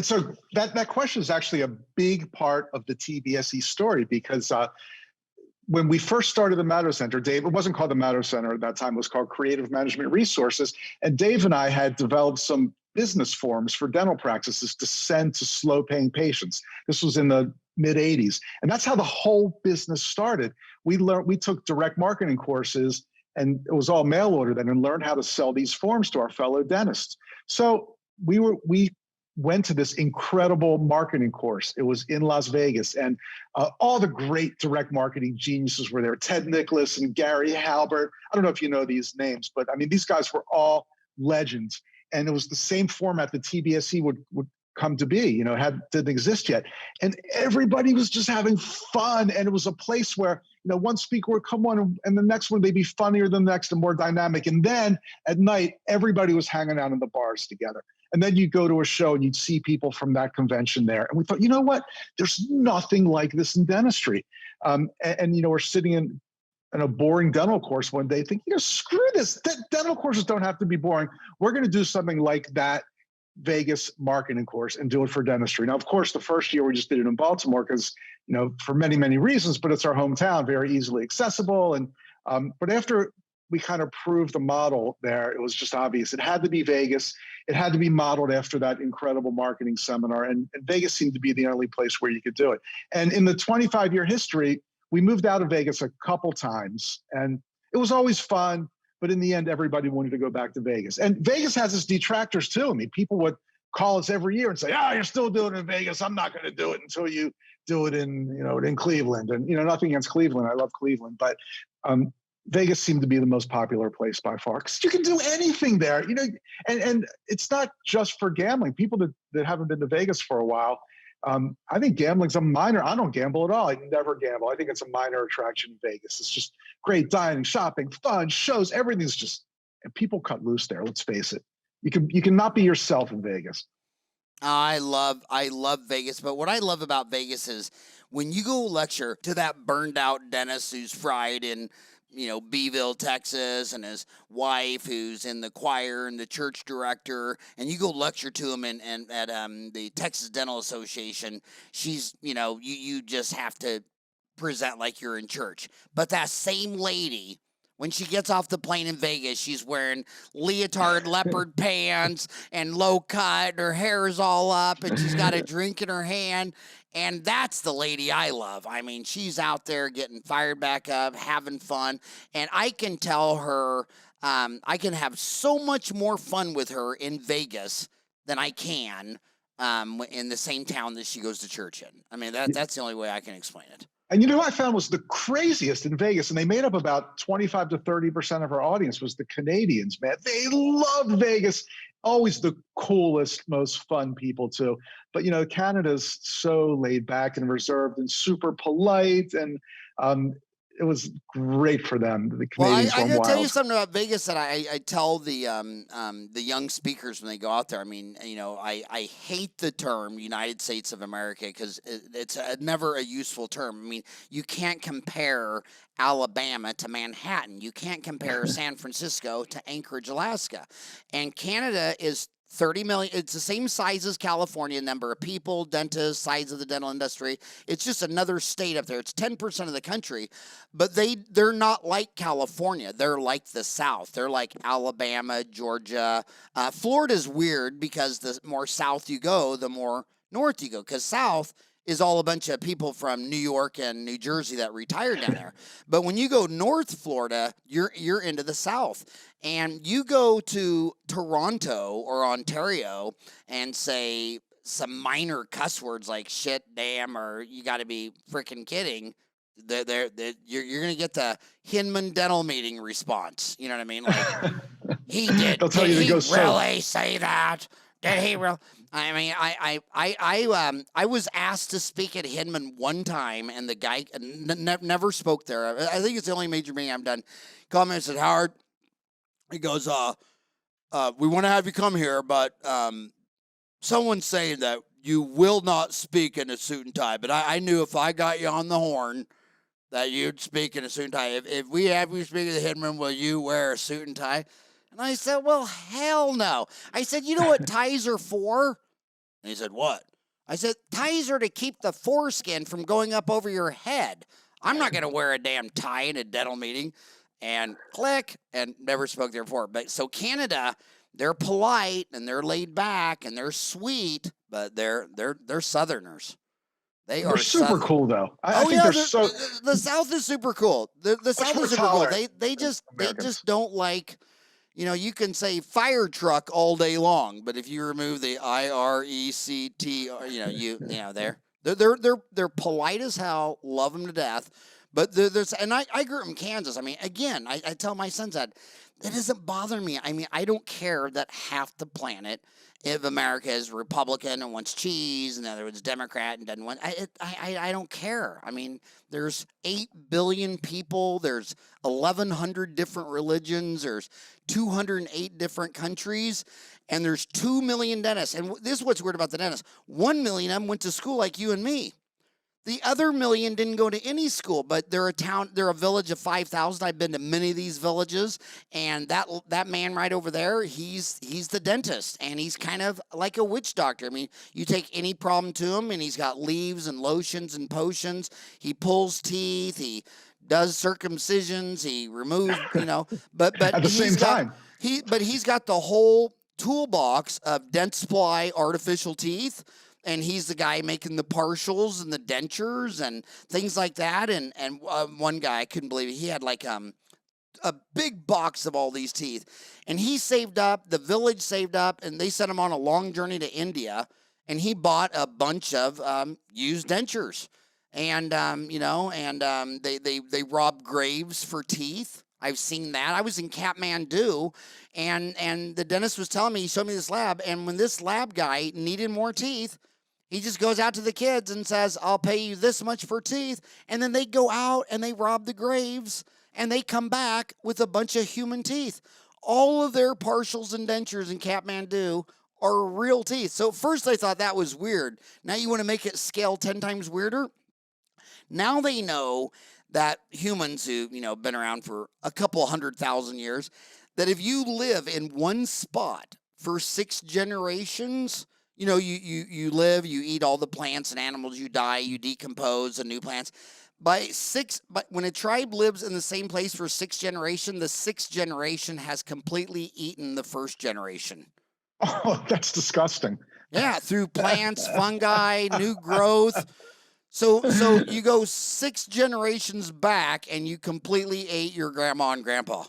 that question is actually a big part of the TBSE story, because when we first started the Madow Center, Dave, it wasn't called the Madow Center at that time, it was called Creative Management Resources. And Dave and I had developed some business forms for dental practices to send to slow paying patients. This was in the mid 80s. And that's how the whole business started. We took direct marketing courses, and it was all mail order then, and learned how to sell these forms to our fellow dentists. So we went to this incredible marketing course. It was in Las Vegas, and all the great direct marketing geniuses were there. Ted Nicholas and Gary Halbert. I don't know if you know these names, but I mean, these guys were all legends. And it was the same format that TBSE would come to be, didn't exist yet. And everybody was just having fun. And it was a place where, one speaker would come on and the next one, they'd be funnier than the next and more dynamic. And then at night, everybody was hanging out in the bars together. And then you'd go to a show and you'd see people from that convention there. And we thought, you know what? There's nothing like this in dentistry. We're sitting in a boring dental course one day thinking, screw this. Dental courses don't have to be boring. We're going to do something like that Vegas marketing course and do it for dentistry. Now, of course, the first year we just did it in Baltimore because, for many, many reasons, but it's our hometown, very easily accessible. And but after we kind of proved the model there, it was just obvious. It had to be Vegas. It had to be modeled after that incredible marketing seminar. And Vegas seemed to be the only place where you could do it. And in the 25-year history, we moved out of Vegas a couple times. And it was always fun. But in the end, everybody wanted to go back to Vegas. And Vegas has its detractors too. I mean, people would call us every year and say, you're still doing it in Vegas. I'm not going to do it until you do it in Cleveland. And, nothing against Cleveland. I love Cleveland. But Vegas seemed to be the most popular place by far because you can do anything there, and it's not just for gambling. People that haven't been to Vegas for a while, I think gambling's a minor. I don't gamble at all. I never gamble. I think it's a minor attraction in Vegas. It's just great dining, shopping, fun, shows. Everything's just, and people cut loose there. Let's face it. You can not be yourself in Vegas. I love Vegas, but what I love about Vegas is when you go lecture to that burned out dentist who's fried in Beeville, Texas, and his wife who's in the choir and the church director, and you go lecture to him and at the Texas Dental Association, she's, you just have to present like you're in church. But that same lady, When she gets off the plane in Vegas, she's wearing leotard leopard pants and low cut, and her hair is all up, and she's got a drink in her hand. And that's the lady I love. I mean, she's out there getting fired back up, having fun. And I can tell her, I can have so much more fun with her in Vegas than I can in the same town that she goes to church in. I mean, that's the only way I can explain it. And you know who I found was the craziest in Vegas, and they made up about 25 to 30% of our audience, was the Canadians, man. They loved Vegas. Always the coolest, most fun people too. But, you know, Canada's so laid back and reserved and super polite, and it was great for them. The Canadians I went gotta wild. tell you something about Vegas that I tell the young speakers when they go out there. I mean, you know, I hate the term United States of America because it's never a useful term. I mean, you can't compare Alabama to Manhattan. You can't compare San Francisco to Anchorage, Alaska. And Canada is 30 million. It's the same size as California, number of people, dentists, size of the dental industry. It's just another state up there. It's 10% of the country, but they're not like California. They're like the South. They're like Alabama, Georgia. Florida's weird because the more south you go, the more north you go, because south is all a bunch of people from New York and New Jersey that retired down there. But when you go North Florida, you're into the South. And you go to Toronto or Ontario and say some minor cuss words like shit, damn, or you got to be freaking kidding. You're going to get the Hinman Dental Meeting response. You know what I mean? Like, he did. They'll tell Did you to he go really say that? Did he really? I mean, I was asked to speak at Hinman one time, and the guy never spoke there. I think it's the only major meeting I've done. Called me and said, Howard, he goes, we want to have you come here, but someone's saying that you will not speak in a suit and tie. But I knew if I got you on the horn that you'd speak in a suit and tie. If we have you speak at the Hinman, will you wear a suit and tie? And I said, well, hell no. I said, you know what ties are for? And he said, what? I said, ties are to keep the foreskin from going up over your head. I'm not going to wear a damn tie in a dental meeting. And click, and never spoke there before. But so Canada, they're polite and they're laid back and they're sweet, but they're Southerners. They're super cool though. I think the South is super cool. The South is super cool. They just don't like. You know, you can say fire truck all day long, but if you remove the IRECT, they're polite as hell, love them to death. But there's, and I grew up in Kansas. I mean, again, I tell my sons that doesn't bother me. I mean, I don't care that half the planet, if America is Republican and wants cheese, and the other one's Democrat and doesn't want, I don't care. I mean, there's 8 billion people. There's 1,100 different religions. There's 208 different countries. And there's 2 million dentists. And this is what's weird about the dentists. 1 million of them went to school like you and me. The other million didn't go to any school, but they're a village of 5,000. I've been to many of these villages, and that man right over there, he's the dentist, and he's kind of like a witch doctor. I mean, you take any problem to him, and he's got leaves and lotions and potions. He pulls teeth. He does circumcisions. He removes, but at the same time, he's got the whole toolbox of dent supply, artificial teeth. And he's the guy making the partials and the dentures and things like that. And one guy, I couldn't believe it, he had like a big box of all these teeth. And he saved up, the village saved up, and they sent him on a long journey to India. And he bought a bunch of used dentures. And, they robbed graves for teeth. I've seen that. I was in Kathmandu, and the dentist was telling me, he showed me this lab, and when this lab guy needed more teeth, he just goes out to the kids and says, I'll pay you this much for teeth. And then they go out and they rob the graves and they come back with a bunch of human teeth. All of their partials and dentures in Kathmandu are real teeth. So at first I thought that was weird. Now you want to make it scale 10 times weirder? Now they know that humans who, been around for a couple 100,000 years, that if you live in one spot for 6 generations, you live, you eat all the plants and animals, you die, you decompose, the new plants. But when a tribe lives in the same place for 6 generations, the 6th generation has completely eaten the first generation. Oh, that's disgusting. Yeah, through plants, fungi, new growth. So you go 6 generations back and you completely ate your grandma and grandpa.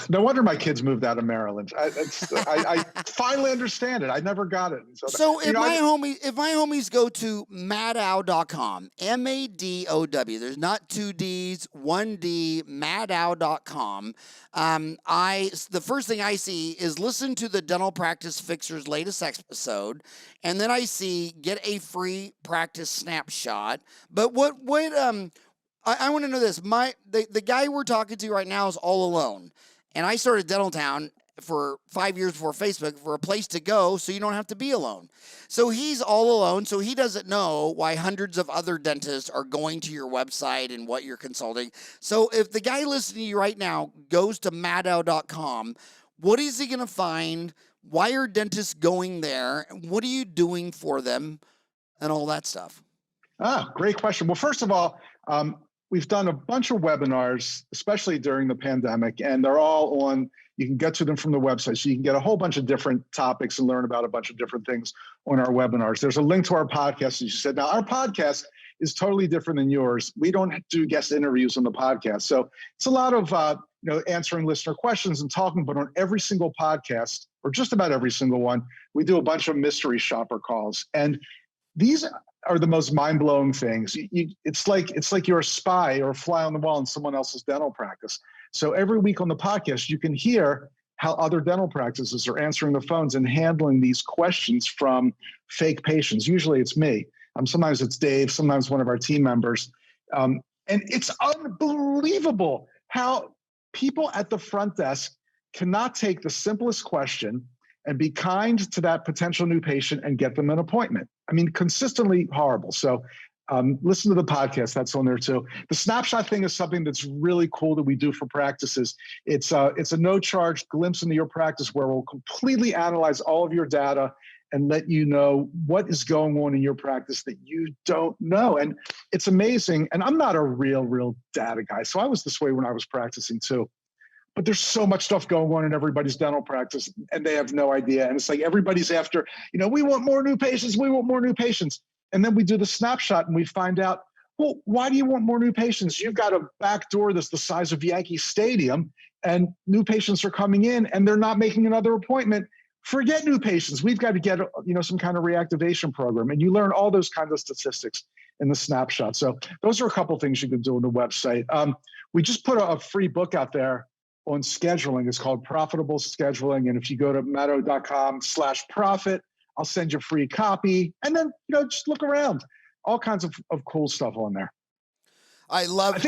No wonder my kids moved out of Maryland. I finally understand it. I never got it. So if my homies go to madow.com, Madow, there's not 2 D's, 1 D, madow.com. The first thing I see is listen to the Dental Practice Fixer's latest episode, and then I see get a free practice snapshot. But I want to know this. The guy we're talking to right now is all alone. And I started Dental Town for 5 years before Facebook for a place to go so you don't have to be alone. So he's all alone, so he doesn't know why hundreds of other dentists are going to your website and what you're consulting. So if the guy listening to you right now goes to madow.com, what is he going to find? Why are dentists going there? What are you doing for them? And all that stuff. Great question. Well, first of all, we've done a bunch of webinars, especially during the pandemic, and they're all on, you can get to them from the website. So you can get a whole bunch of different topics and learn about a bunch of different things on our webinars. There's a link to our podcast, as you said. Now, our podcast is totally different than yours. We don't do guest interviews on the podcast. So it's a lot of answering listener questions and talking, but on every single podcast, or just about every single one, we do a bunch of mystery shopper calls. And these are the most mind-blowing things. It's like you're a spy or a fly on the wall in someone else's dental practice. So every week on the podcast, you can hear how other dental practices are answering the phones and handling these questions from fake patients. Usually it's me. Sometimes it's Dave, sometimes one of our team members. And it's unbelievable how people at the front desk cannot take the simplest question and be kind to that potential new patient and get them an appointment. I mean, consistently horrible. So listen to the podcast. That's on there too. The snapshot thing is something that's really cool that we do for practices. It's a no-charge glimpse into your practice where we'll completely analyze all of your data and let you know what is going on in your practice that you don't know. And it's amazing. And I'm not a real data guy. So I was this way when I was practicing too. But there's so much stuff going on in everybody's dental practice and they have no idea. And it's like everybody's after, we want more new patients. We want more new patients. And then we do the snapshot and we find out, well, why do you want more new patients? You've got a back door that's the size of Yankee Stadium and new patients are coming in and they're not making another appointment. Forget new patients. We've got to get, some kind of reactivation program. And you learn all those kinds of statistics in the snapshot. So those are a couple things you can do on the website. We just put a free book out there on scheduling. It's called Profitable Scheduling. And if you go to madow.com/profit, I'll send you a free copy. And then, just look around. All kinds of cool stuff on there. I love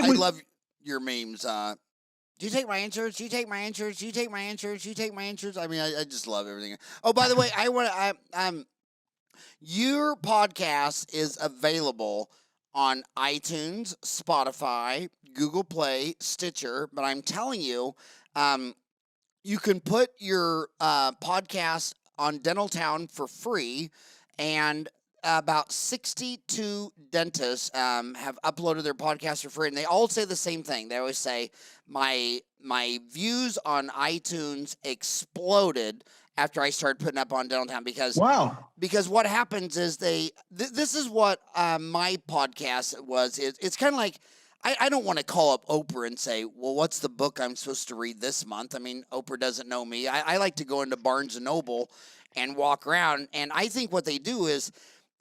your memes. Do you take my insurance? Do you take my insurance? Do you take my insurance? Do you take my insurance? I mean, I just love everything. Oh, by the way, your podcast is available on iTunes, Spotify, Google Play, Stitcher, but I'm telling you, you can put your podcast on Dental Town for free, and about 62 dentists have uploaded their podcast for free, and they all say the same thing. They always say, my views on iTunes exploded after I started putting up on Dental Town because what happens is this is what my podcast was. It's kind of like, I don't want to call up Oprah and say, well, what's the book I'm supposed to read this month? I mean, Oprah doesn't know me. I like to go into Barnes & Noble and walk around, and I think what they do is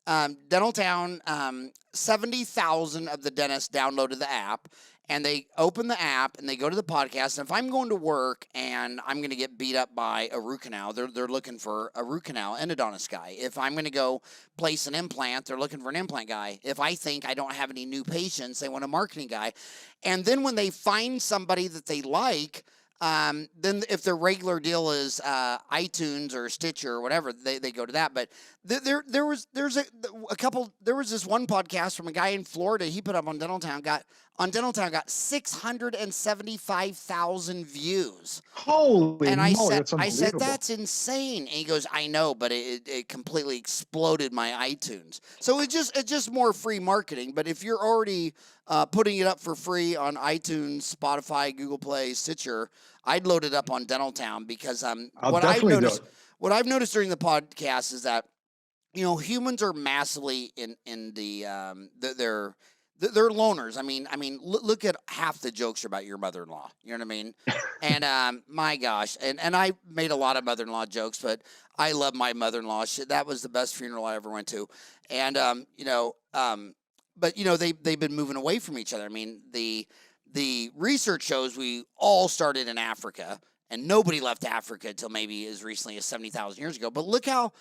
Dental Town, 70,000 of the dentists downloaded the app, and they open the app and they go to the podcast. And if I'm going to work and I'm going to get beat up by a root canal, they're looking for a root canal endodontist guy. If I'm going to go place an implant, they're looking for an implant guy. If I think I don't have any new patients, they want a marketing guy. And then when they find somebody that they like, then if their regular deal is iTunes or Stitcher or whatever, they go to that. But there was this one podcast from a guy in Florida. He put up on Dental Town, got on Dentaltown got 675,000 views. Holy And moly, that's I said, unbelievable. that's insane. And he goes, I know, but it completely exploded my iTunes. So it's just more free marketing. But if you're already putting it up for free on iTunes, Spotify, Google Play, Stitcher, I'd load it up on Dentaltown because I'll definitely do it. what I've noticed during the podcast is that humans are massively in they're loners. I mean, look at half the jokes about your mother-in-law. You know what I mean? And my gosh, and I made a lot of mother-in-law jokes, but I love my mother-in-law. That was the best funeral I ever went to. And but they've been moving away from each other. I mean, the research shows we all started in Africa. And nobody left Africa until maybe as recently as 70,000 years ago. But look how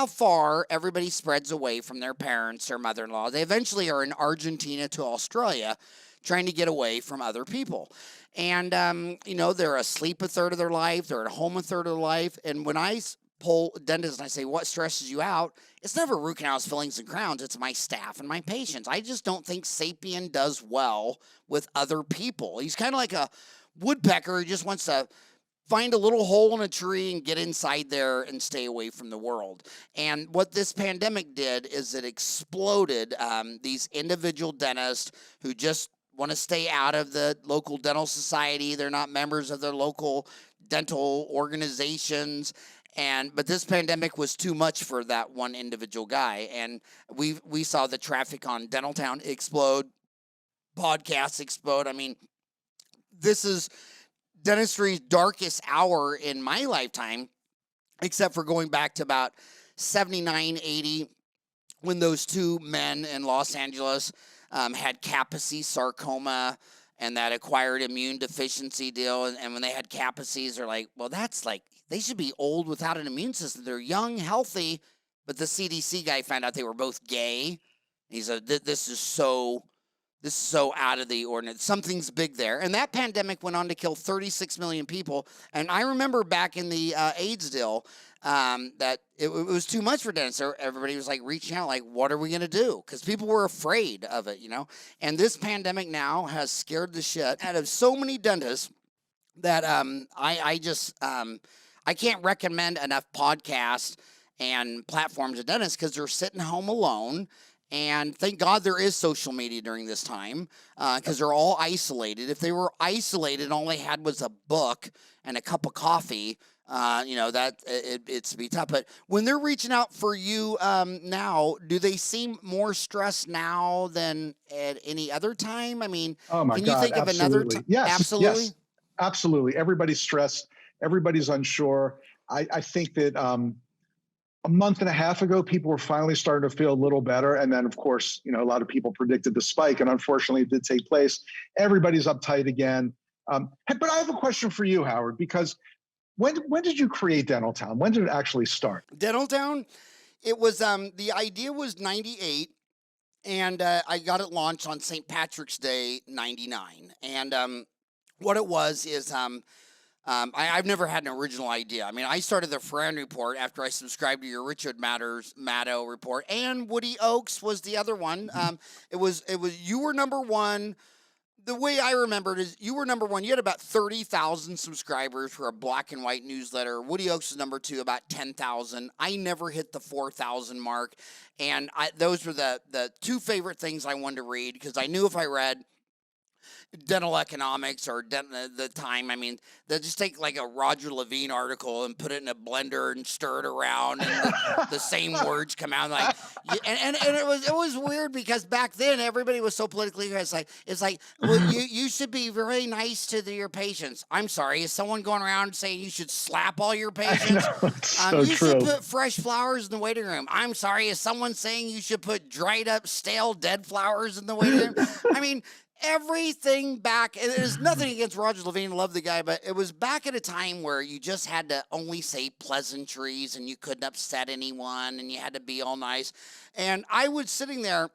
far everybody spreads away from their parents or mother-in-law. They eventually are in Argentina to Australia, trying to get away from other people. And they're asleep a third of their life. They're at home a third of their life. And when I poll dentists and I say, what stresses you out? It's never root canals, fillings, and crowns. It's my staff and my patients. I just don't think Sapien does well with other people. He's kind of like a woodpecker who just wants to find a little hole in a tree and get inside there and stay away from the world. And what this pandemic did is it exploded these individual dentists who just want to stay out of the local dental society. They're not members of their local dental organizations. But this pandemic was too much for that one individual guy. And we saw the traffic on Dentaltown explode, podcasts explode. I mean, this is dentistry's darkest hour in my lifetime, except for going back to about 79, 80, when those two men in Los Angeles had Kaposi sarcoma and that acquired immune deficiency deal. And when they had Kaposi's, they're like, well, that's like, they should be old without an immune system. They're young, healthy. But the CDC guy found out they were both gay. He said, this is so out of the ordinance. Something's big there. And that pandemic went on to kill 36 million people. And I remember back in the AIDS deal that it was too much for dentists. Everybody was like reaching out, like, what are we going to do? Because people were afraid of it, And this pandemic now has scared the shit out of so many dentists that I can't recommend enough podcasts and platforms of dentists because they're sitting home alone. And thank God there is social media during this time because they're all isolated. If they were isolated and all they had was a book and a cup of coffee, it's be tough. But when they're reaching out for you now, do they seem more stressed now than at any other time? I mean, oh my can God, you think absolutely. of another time? Yes, absolutely. Yes, absolutely. Everybody's stressed. Everybody's unsure. I think that a month and a half ago, people were finally starting to feel a little better. And then, of course, a lot of people predicted the spike, and unfortunately it did take place. Everybody's uptight again. But I have a question for you, Howard, because when did you create Dentaltown? When did it actually start? Dentaltown, it was, the idea was 98. And I got it launched on St. Patrick's Day, 99. And what it was is I've never had an original idea. I mean, I started the Fran Report after I subscribed to your Richard Madow report, and Woody Oakes was the other one. It was you were number one. The way I remember it is you were number one. You had about 30,000 subscribers for a black and white newsletter. Woody Oakes was number two, about 10,000. I never hit the 4,000 mark. And those were the two favorite things I wanted to read because I knew if I read dental economics or the time, I mean, they'll just take like a Roger Levine article and put it in a blender and stir it around, and the same words come out. Like, and it was weird because back then everybody was so politically correct. It's like, well, you should be very nice to your patients. I'm sorry, is someone going around saying you should slap all your patients? You should put fresh flowers in the waiting room. I'm sorry, is someone saying you should put dried up, stale, dead flowers in the waiting room? I mean, everything back, and there's nothing against Roger Levine, love the guy, but it was back at a time where you just had to only say pleasantries and you couldn't upset anyone and you had to be all nice. And I was sitting there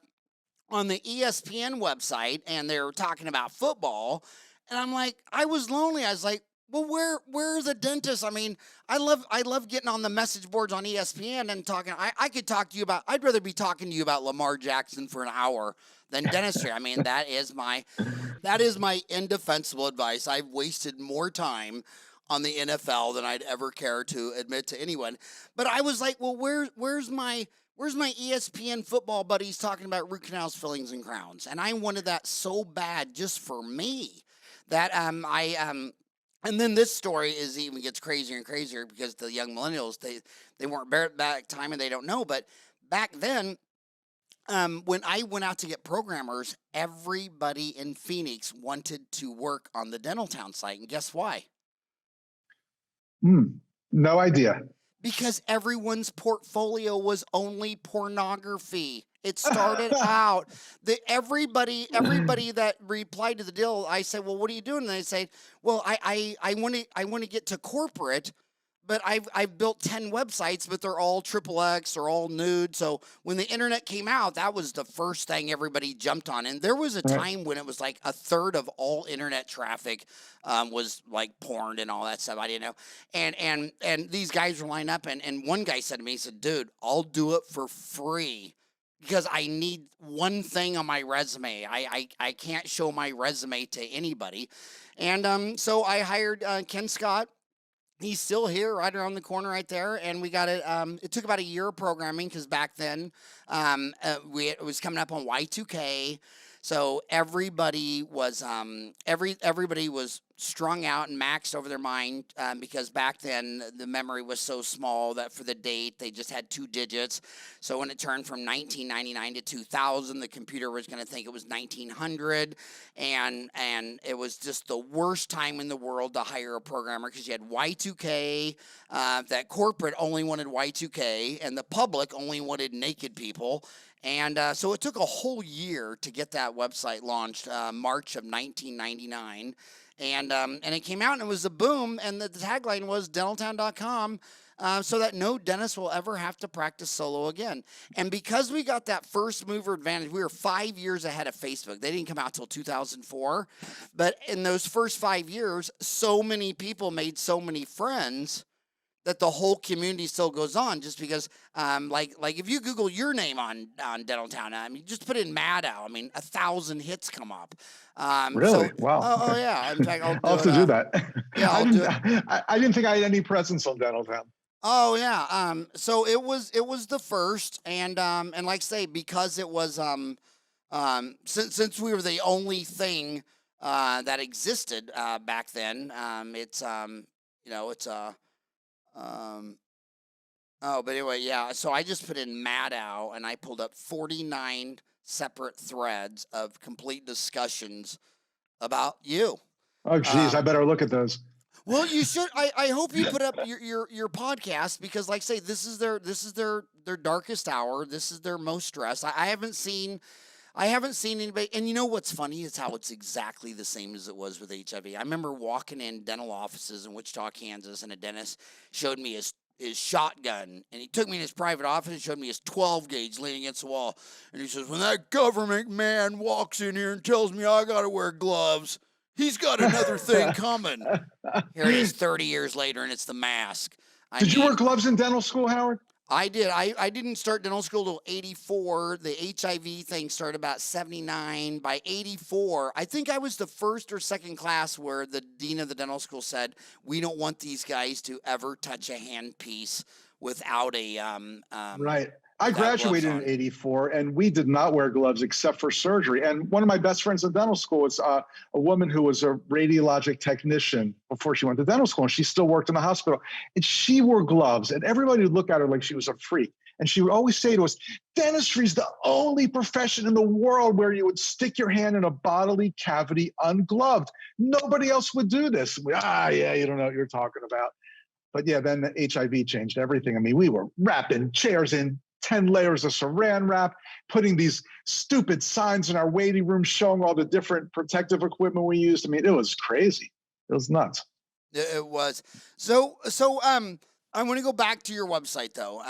on the ESPN website and they were talking about football, and I'm like, I was lonely. I was like, Well, where are the dentists? I mean, I love getting on the message boards on ESPN and talking. I could talk to you about. I'd rather be talking to you about Lamar Jackson for an hour than dentistry. I mean, that is my indefensible advice. I've wasted more time on the NFL than I'd ever care to admit to anyone. But I was like, well, where's my ESPN football buddies talking about root canals, fillings, and crowns? And I wanted that so bad just for me that and then this story is even gets crazier and crazier because the young millennials they weren't back time and they don't know. But back then, when I went out to get programmers, everybody in Phoenix wanted to work on the Dentaltown site, and guess why? No idea. Because everyone's portfolio was only pornography. It started out everybody that replied to the deal, I said, well, what are you doing? And they say, well, I want to get to corporate, but I've built 10 websites, but they're all XXX, they're all nude. So when the internet came out, that was the first thing everybody jumped on. And there was a time when it was like a third of all internet traffic was like porn and all that stuff. I didn't know. And these guys were lined up, and one guy said to me, he said, dude, I'll do it for free because I need one thing on my resume. I can't show my resume to anybody. And so I hired Ken Scott. He's still here right around the corner right there. And we got it. It took about a year of programming because back then it was coming up on Y2K. So everybody was everybody was strung out and maxed over their mind because back then the memory was so small that for the date they just had 2 digits. So when it turned from 1999 to 2000, the computer was going to think it was 1900, and it was just the worst time in the world to hire a programmer because you had Y2K, that corporate only wanted Y2K, and the public only wanted naked people. And so it took a whole year to get that website launched, March of 1999. And it came out and it was a boom. And the tagline was dentaltown.com, so that no dentist will ever have to practice solo again. And because we got that first mover advantage, we were 5 years ahead of Facebook. They didn't come out till 2004. But in those first 5 years, so many people made so many friends that the whole community still goes on just because, like if you Google your name on Dentaltown, I mean, just put in Madow, I mean, 1,000 hits come up. Really? So, Wow. Oh yeah. In fact, I'll have to do that. Yeah, I didn't think I had any presence on Dentaltown. Oh yeah. So it was the first, and like I say, because it was since we were the only thing that existed back then, it's but anyway, yeah. So I just put in Madow, and I pulled up 49 separate threads of complete discussions about you. Oh, geez, I better look at those. Well, you should. I hope you put up your podcast because, like I say, this is their darkest hour. This is their most stress. I haven't seen anybody. And you know what's funny is how it's exactly the same as it was with HIV. I remember walking in dental offices in Wichita, Kansas, and a dentist showed me his shotgun, and he took me in his private office and showed me his 12 gauge leaning against the wall. And he says, when that government man walks in here and tells me I got to wear gloves, he's got another thing coming. Here it is 30 years later, and it's the mask. Did you wear gloves in dental school, Howard? I did. I didn't start dental school till 84. The HIV thing started about 79. By 84, I think I was the first or second class where the dean of the dental school said, we don't want these guys to ever touch a handpiece without a right. I graduated in 84, and we did not wear gloves except for surgery. And one of my best friends in dental school is a woman who was a radiologic technician before she went to dental school, and she still worked in the hospital. And she wore gloves, and everybody would look at her like she was a freak. And she would always say to us, dentistry is the only profession in the world where you would stick your hand in a bodily cavity ungloved. Nobody else would do this. Yeah, you don't know what you're talking about. But yeah, then the HIV changed everything. I mean, we were wrapping chairs in 10 layers of saran wrap, putting these stupid signs in our waiting room showing all the different protective equipment we used. I mean, it was crazy. It was nuts. It was. So I want to go back to your website though.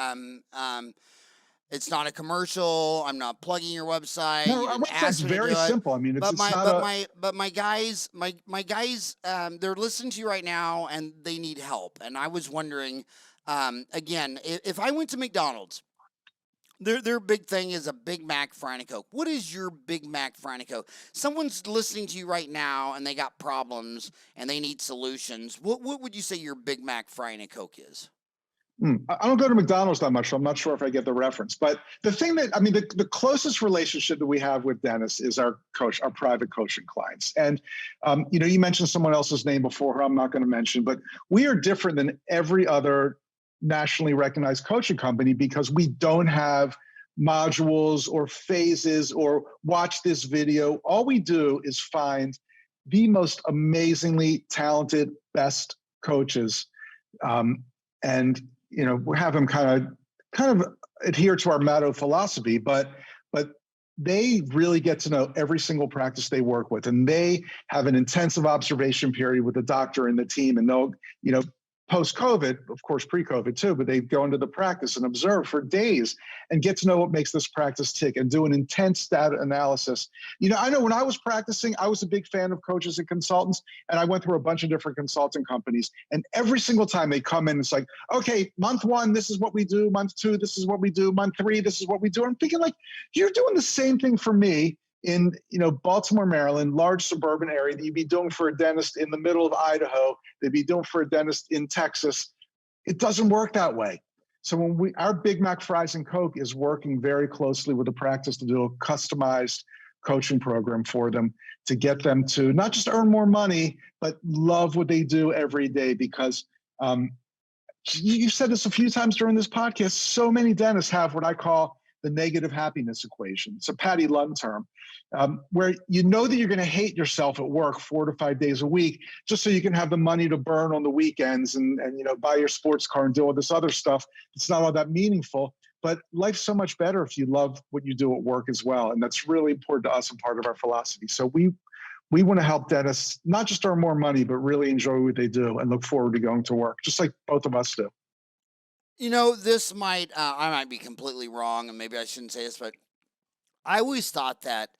It's not a commercial. I'm not plugging your website. No, You didn't website's ask me to very do it. simple. I mean, But it's my not but a. my but my guys, my guys, they're listening to you right now and they need help. And I was wondering, again, if I went to McDonald's, their big thing is a Big Mac frying a Coke. What is your Big Mac frying a Coke? Someone's listening to you right now and they got problems and they need solutions. What would you say your Big Mac frying a Coke is? I don't go to McDonald's that much, so I'm not sure if I get the reference. But the thing that, I mean, the closest relationship that we have with dentists is our coach, our private coaching clients. And, you mentioned someone else's name before, who I'm not going to mention, but we are different than every other nationally recognized coaching company because we don't have modules or phases or watch this video. All we do is find the most amazingly talented, best coaches. And we have them kind of adhere to our Madow philosophy, but they really get to know every single practice they work with, and they have an intensive observation period with the doctor and the team, and they'll post-COVID, of course, pre-COVID too, but they go into the practice and observe for days and get to know what makes this practice tick and do an intense data analysis. I know when I was practicing, I was a big fan of coaches and consultants, and I went through a bunch of different consulting companies. And every single time they come in, it's like, okay, month 1, this is what we do. Month 2, this is what we do. Month 3, this is what we do. I'm thinking, like, you're doing the same thing for me in Baltimore, Maryland, large suburban area that you'd be doing for a dentist in the middle of Idaho, they'd be doing for a dentist in Texas. It doesn't work that way. So when our Big Mac Fries and Coke is working very closely with the practice to do a customized coaching program for them to get them to not just earn more money, but love what they do every day. Because you said this a few times during this podcast, so many dentists have what I call the negative happiness equation. It's a Patty Lund term, where you know that you're going to hate yourself at work 4 to 5 days a week, just so you can have the money to burn on the weekends and buy your sports car and do all this other stuff. It's not all that meaningful, but life's so much better if you love what you do at work as well. And that's really important to us and part of our philosophy. So we want to help dentists not just earn more money, but really enjoy what they do and look forward to going to work, just like both of us do. This might, I might be completely wrong, and maybe I shouldn't say this, but I always thought that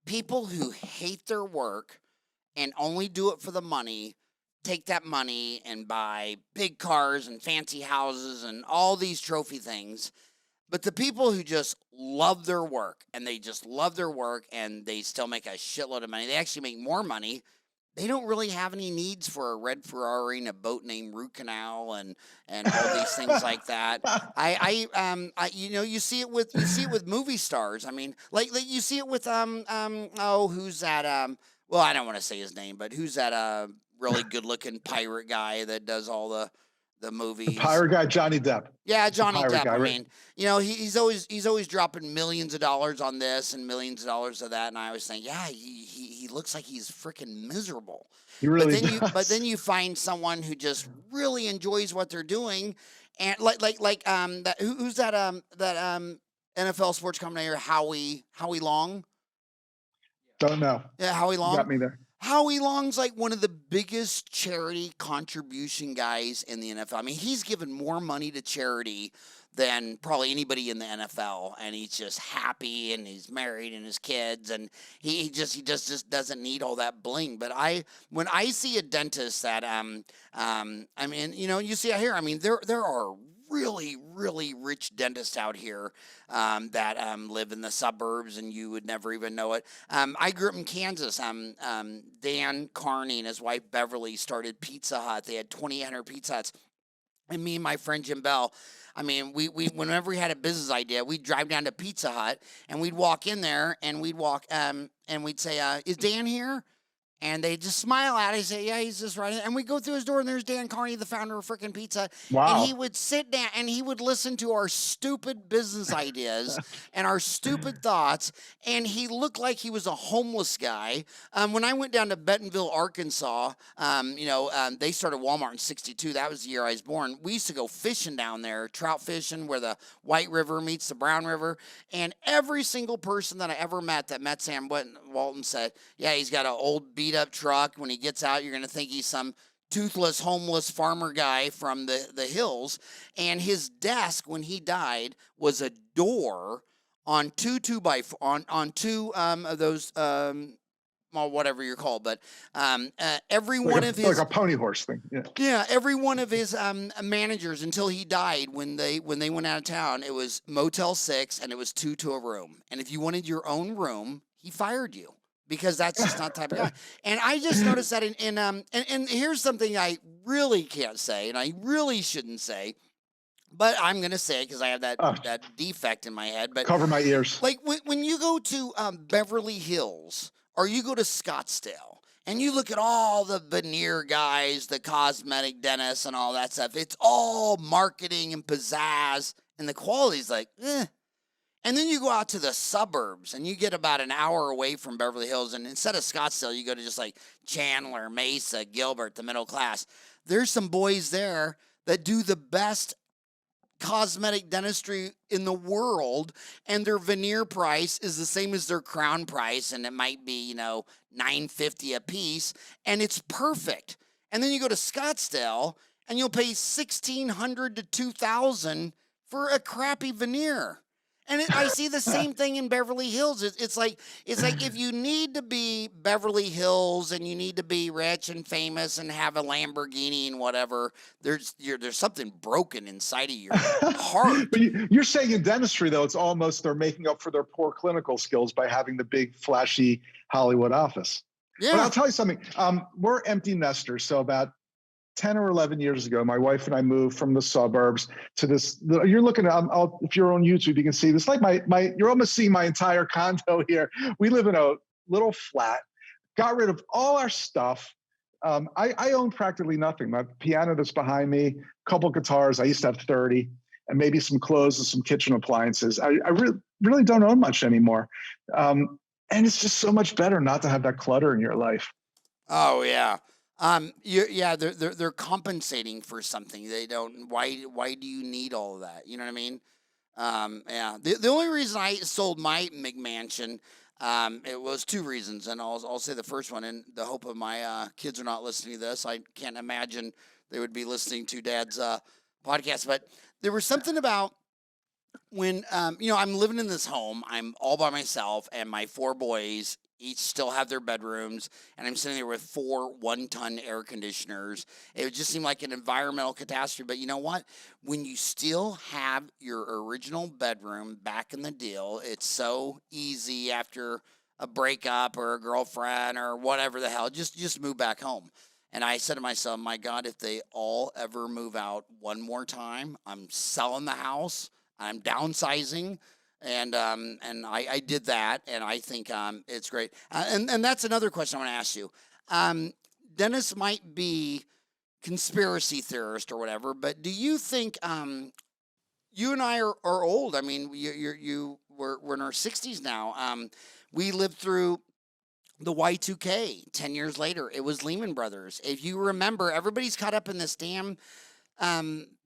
people who hate their work and only do it for the money take that money and buy big cars and fancy houses and all these trophy things. But the people who just love their work and they just love their work and they still make a shitload of money, they actually make more money. They don't really have any needs for a red Ferrari and a boat named Root Canal and all these things like that. You see it with movie stars. I mean, like you see it with who's that well, I don't want to say his name, but who's that really good looking pirate guy that does all the movies? The pirate guy, Johnny Depp. Yeah, Johnny Depp. Guy, I right? mean, he's always dropping millions of dollars on this and millions of dollars of that, and I always think, yeah, he looks like he's freaking miserable. He really does. But then you find someone who just really enjoys what they're doing, and who's that NFL sports commentator Howie Long? Don't know. Yeah, Howie Long. You got me there. Howie Long's like one of the biggest charity contribution guys in the NFL. I mean, he's given more money to charity than probably anybody in the NFL, and he's just happy, and he's married, and his kids, and he just doesn't need all that bling. But when I see a dentist that I mean, you see it here. I mean, there are really, really rich dentists out here that live in the suburbs, and you would never even know it. I grew up in Kansas. Dan Carney and his wife Beverly started Pizza Hut. They had 2,800 Pizza Huts. And me and my friend Jim Bell, I mean, we whenever we had a business idea, we'd drive down to Pizza Hut, and we'd walk in there, and we'd say, is Dan here? And they just smile at it and say, yeah, he's just right in. And we go through his door, and there's Dan Carney, the founder of frickin' Pizza. Wow. And he would sit down, and he would listen to our stupid business ideas and our stupid thoughts. And he looked like he was a homeless guy. When I went down to Bentonville, Arkansas, they started Walmart in 1962. That was the year I was born. We used to go fishing down there, trout fishing, where the White River meets the Brown River. And every single person that I ever met Sam Walton said, yeah, he's got an old beat-up truck. When he gets out, you're going to think he's some toothless, homeless farmer guy from the hills, and his desk when he died was a door on on two of those well, whatever you're called, but every one of his like a pony horse thing. yeah, every one of his managers until he died when they went out of town, it was Motel 6 and it was 2 to a room. And if you wanted your own room, he fired you because that's just not the type of guy. And I just noticed that and here's something I really can't say and I really shouldn't say, but I'm gonna say it because I have that defect in my head. But Cover my ears. like when you go to Beverly Hills or you go to Scottsdale and you look at all the veneer guys, the cosmetic dentists and all that stuff, it's all marketing and pizzazz, and the quality's like, eh. And then you go out to the suburbs and you get about an hour away from Beverly Hills, and instead of Scottsdale, you go to just like Chandler, Mesa, Gilbert, the middle class. There's some boys there that do the best cosmetic dentistry in the world, and their veneer price is the same as their crown price, and it might be, $9.50 a piece, and it's perfect. And then you go to Scottsdale and you'll pay $1,600 to $2,000 for a crappy veneer. And I see the same thing in Beverly Hills. It's like if you need to be Beverly Hills and you need to be rich and famous and have a Lamborghini and whatever, there's something broken inside of your heart. But you're saying in dentistry, though, it's almost they're making up for their poor clinical skills by having the big, flashy Hollywood office. Yeah. But I'll tell you something. We're empty nesters. So about 10 or 11 years ago, my wife and I moved from the suburbs to this. You're looking at, if you're on YouTube, you can see this. Like you're almost seeing my entire condo here. We live in a little flat, got rid of all our stuff. I own practically nothing. My piano that's behind me, a couple guitars. I used to have 30, and maybe some clothes and some kitchen appliances. I really don't own much anymore. And it's just so much better not to have that clutter in your life. Oh, yeah. They're compensating for something. They don't. Why do you need all of that? You know what I mean? Yeah. The only reason I sold my Mcmansion, it was 2 reasons, and I'll say the first one. In the hope of my kids are not listening to this, I can't imagine they would be listening to Dad's podcast. But there was something about when I'm living in this home. I'm all by myself, and my 4 boys each still have their bedrooms, and I'm sitting there with 4 one-ton air conditioners. It would just seem like an environmental catastrophe. But you know what? When you still have your original bedroom back in the deal, it's so easy after a breakup or a girlfriend or whatever the hell. Just move back home. And I said to myself, my God, if they all ever move out one more time, I'm selling the house. I'm downsizing. And I did that, and I think it's great. And that's another question I want to ask you. Dennis might be conspiracy theorist or whatever, but do you think you and I are old? I mean, we're in our 60s now. We lived through the Y2K. 10 years later, it was Lehman Brothers. If you remember, everybody's caught up in this damn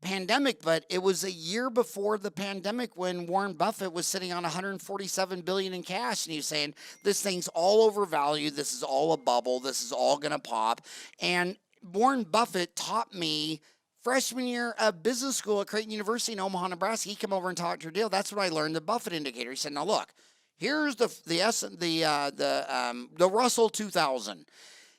pandemic, but it was a year before the pandemic when Warren Buffett was sitting on $147 billion in cash, and he was saying this thing's all overvalued, this is all a bubble, this is all gonna pop. And Warren Buffett taught me freshman year of business school at Creighton University in Omaha, Nebraska. He came over and taught your deal. That's when I learned the Buffett indicator. He said, now look, here's the Russell 2000.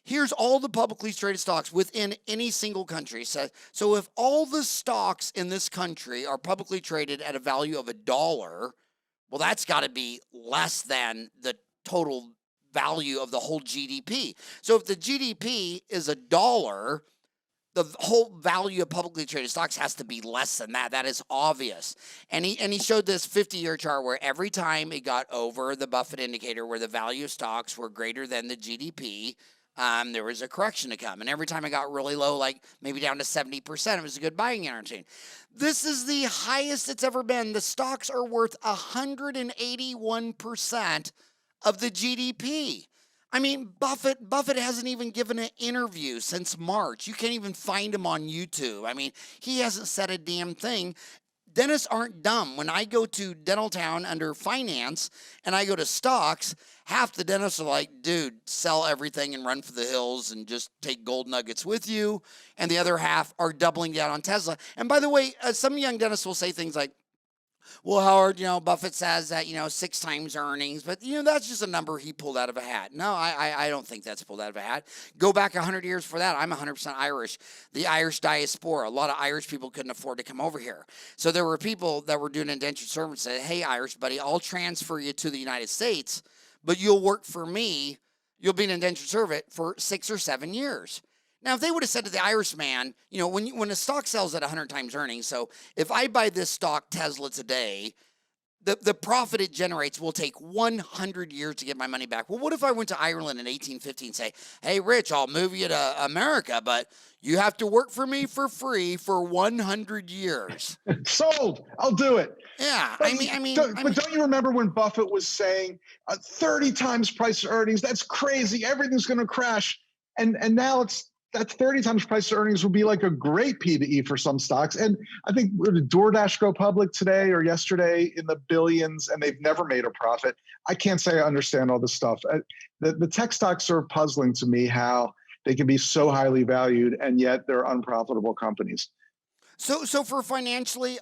Here's all the publicly traded stocks within any single country. So if all the stocks in this country are publicly traded at a value of $1, well, that's got to be less than the total value of the whole GDP. So if the GDP is $1, the whole value of publicly traded stocks has to be less than that. That is obvious. And he showed this 50-year chart where every time it got over the Buffett indicator where the value of stocks were greater than the GDP, there was a correction to come. And every time it got really low, like maybe down to 70%, it was a good buying opportunity. This is the highest it's ever been. The stocks are worth 181% of the GDP. I mean, Buffett hasn't even given an interview since March. You can't even find him on YouTube. I mean, he hasn't said a damn thing. dentists aren't dumb. When I go to Dental Town under finance and I go to stocks, half the dentists are like, dude, sell everything and run for the hills and just take gold nuggets with you. And the other half are doubling down on Tesla. And by the way, some young dentists will say things like, well, Howard, Buffett says that, 6 times earnings, but, that's just a number he pulled out of a hat. No, I don't think that's pulled out of a hat. Go back 100 years for that. I'm 100% Irish. The Irish diaspora, a lot of Irish people couldn't afford to come over here. So there were people that were doing indentured service that said, hey, Irish buddy, I'll transfer you to the United States, but you'll work for me. You'll be an indentured servant for 6 or 7 years. Now, if they would have said to the Irishman, when a stock sells at 100 times earnings, so if I buy this stock Tesla today, the profit it generates will take 100 years to get my money back. Well, what if I went to Ireland in 1850 and say, hey, Rich, I'll move you to America, but you have to work for me for free for 100 years. Sold. I'll do it. Yeah. But don't you remember when Buffett was saying 30 times price to earnings? That's crazy. Everything's going to crash. And now that 30 times price to earnings would be like a great P to E for some stocks. And I think did DoorDash go public today or yesterday in the billions, and they've never made a profit. I can't say I understand all this stuff. The tech stocks are puzzling to me how they can be so highly valued and yet they're unprofitable companies. So for financially,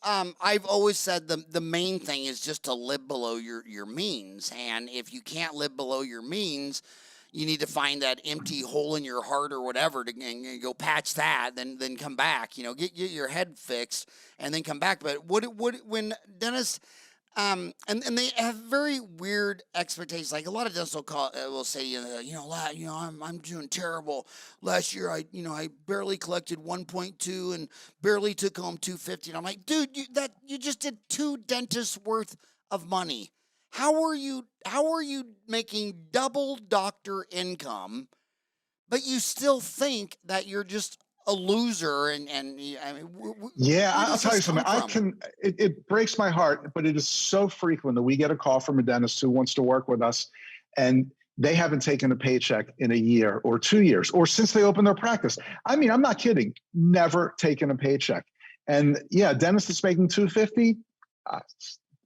I've always said the main thing is just to live below your means. And if you can't live below your means, you need to find that empty hole in your heart or whatever and go patch that, then come back. Get your head fixed and then come back. But when dentists and they have very weird expectations. Like a lot of dentists will say, I'm doing terrible. Last year I barely collected 1.2 and barely took home 250. And I'm like, dude, you just did 2 dentists worth of money. How are you making double doctor income, but you still think that you're just a loser? I'll tell you something. It breaks my heart, but it is so frequent that we get a call from a dentist who wants to work with us, and they haven't taken a paycheck in a year or 2 years or since they opened their practice. I mean, I'm not kidding. Never taken a paycheck. And yeah, dentist is making $250.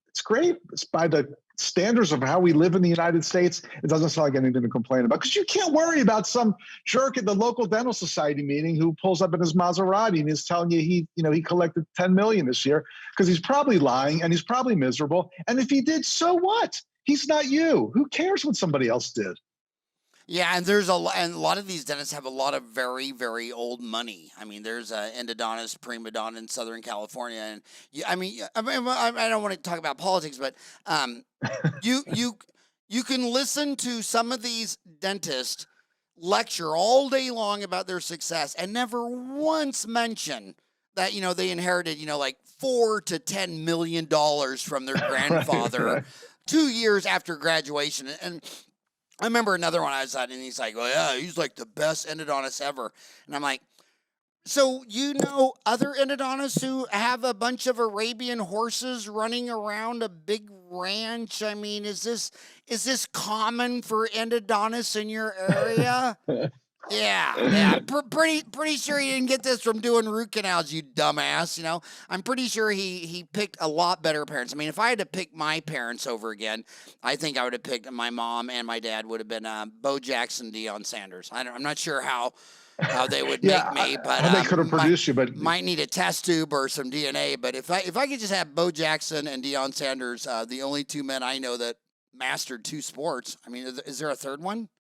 It's great. It's by the standards of how we live in the United States. It doesn't sound like anything to complain about, because you can't worry about some jerk at the local dental society meeting who pulls up in his Maserati and is telling you he collected 10 million this year, because he's probably lying and he's probably miserable. And if he did, so what? He's not you. Who cares what somebody else did? Yeah, and a lot of these dentists have a lot of very, very old money. I mean, there's an endodontist prima donna in Southern California, and I don't want to talk about politics, but you can listen to some of these dentists lecture all day long about their success and never once mention that they inherited like $4 to $10 million from their grandfather right. 2 years after graduation. And I remember another one I was at, and he's like, well, yeah, he's like the best endodontist ever. And I'm like, so other endodontists who have a bunch of Arabian horses running around a big ranch? I mean, is this common for endodontists in your area? Yeah. Pretty sure he didn't get this from doing root canals, you dumbass. I'm pretty sure he picked a lot better parents. I mean, if I had to pick my parents over again, I think I would have picked my mom and my dad would have been Bo Jackson, Deion Sanders. I'm not sure how they would make me, but they could have produced you, but might need a test tube or some DNA. But if I could just have Bo Jackson and Deion Sanders, the only 2 men I know that mastered 2 sports. I mean, is there a third one?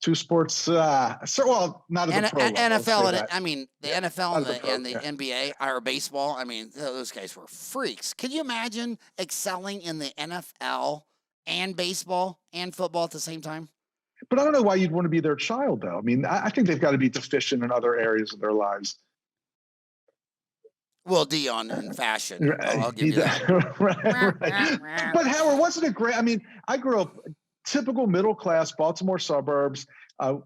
2 sports, not at the pro level. NFL, the NFL and the NBA, or baseball. I mean, those guys were freaks. Can you imagine excelling in the NFL and baseball and football at the same time? But I don't know why you'd want to be their child, though. I mean, I think they've got to be deficient in other areas of their lives. Well, Deion in fashion. I'll give you that. right. But Howard, wasn't it great? I mean, I grew up typical middle-class Baltimore suburbs.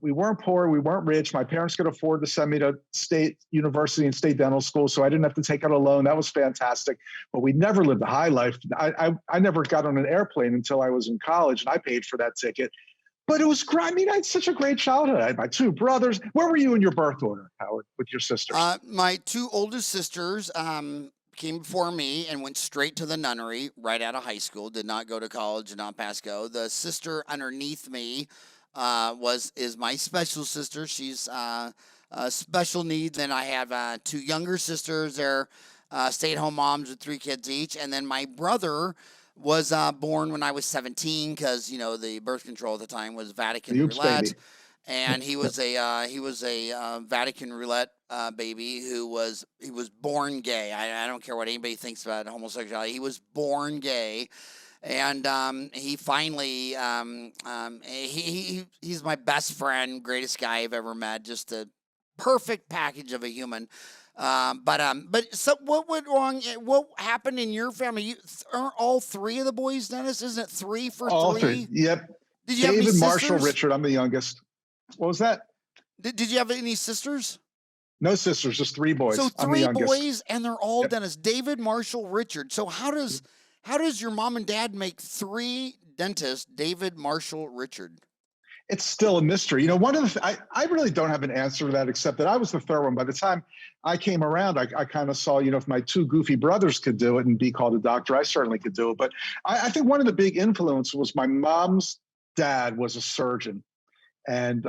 We weren't poor. We weren't rich. My parents could afford to send me to state university and state dental school, so I didn't have to take out a loan. That was fantastic. But we never lived a high life. I never got on an airplane until I was in college, and I paid for that ticket. But it was great. I mean, I had such a great childhood. I had my 2 brothers. Where were you in your birth order, Howard, with your sisters? My 2 oldest sisters came before me and went straight to the nunnery right out of high school. Did not go to college, did not pass go. The sister underneath me is my special sister. She's special needs. Then I have 2 younger sisters. They're stay-at-home moms with 3 kids each. And then my brother was born when I was 17 because the birth control at the time was Vatican Oops, roulette. baby. And he was a Vatican roulette baby he was born gay. I don't care what anybody thinks about homosexuality. He was born gay, and he finally he's my best friend, greatest guy I've ever met. Just a perfect package of a human. But so what went wrong? What happened in your family? Aren't all 3 of the boys dentists? Isn't it 3 for 3? All 3. Yep. Did you have any David, Marshall, sisters? Richard. I'm the youngest. What was that? Did you have any sisters? No sisters, just 3 boys. So I'm the 3 youngest. boys, and they're all Yep. dentists. David, Marshall, Richard. So how does your mom and dad make 3 dentists? David, Marshall, Richard. It's still a mystery. One of the I really don't have an answer to that, except that I was the 3rd one. By the time I came around, I kind of saw, if my 2 goofy brothers could do it and be called a doctor, I certainly could do it. But I think one of the big influences was my mom's dad was a surgeon, and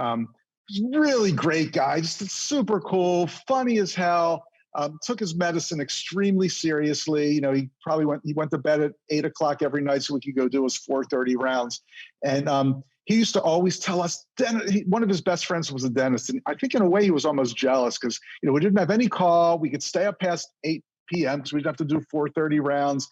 really great guy, just super cool, funny as hell. Took his medicine extremely seriously. He went to bed at 8:00 every night so we could go do his 4:30 rounds. And he used to always tell us, one of his best friends was a dentist. And I think in a way he was almost jealous because, we didn't have any call. We could stay up past 8 p.m. because we didn't have to do 4:30 rounds.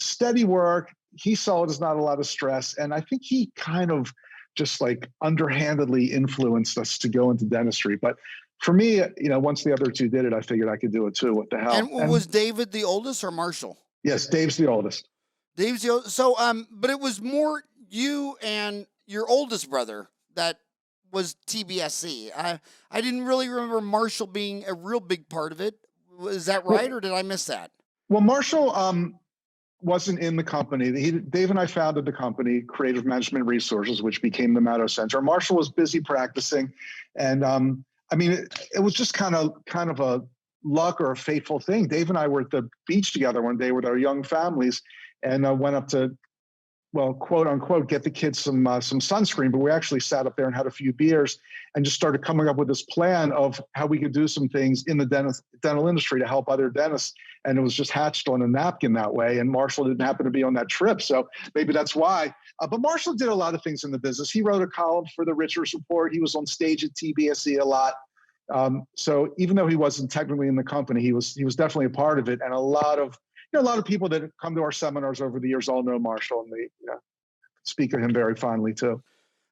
Steady work. He saw it as not a lot of stress. And I think he kind of just like underhandedly influenced us to go into dentistry. But for me, once the other 2 did it, I figured I could do it too. What the hell? And was David the oldest or Marshall? Yes, Dave's the oldest. Dave's the oldest. So, but it was more you and your oldest brother that was TBSE. I didn't really remember Marshall being a real big part of it. Is that right, or did I miss that? Well, Marshall wasn't in the company. Dave and I founded the company, Creative Management Resources, which became the Madow Center. Marshall was busy practicing, and it was just kind of a luck or a fateful thing. Dave and I were at the beach together one day with our young families, and went up to, well, quote unquote, get the kids some sunscreen. But we actually sat up there and had a few beers and just started coming up with this plan of how we could do some things in the dental industry to help other dentists. And it was just hatched on a napkin that way. And Marshall didn't happen to be on that trip, so maybe that's why. But Marshall did a lot of things in the business. He wrote a column for the Richards Report. He was on stage at TBSE a lot. So even though he wasn't technically in the company, he was definitely a part of it. And a lot of people that come to our seminars over the years all know Marshall, and they speak of him very fondly too.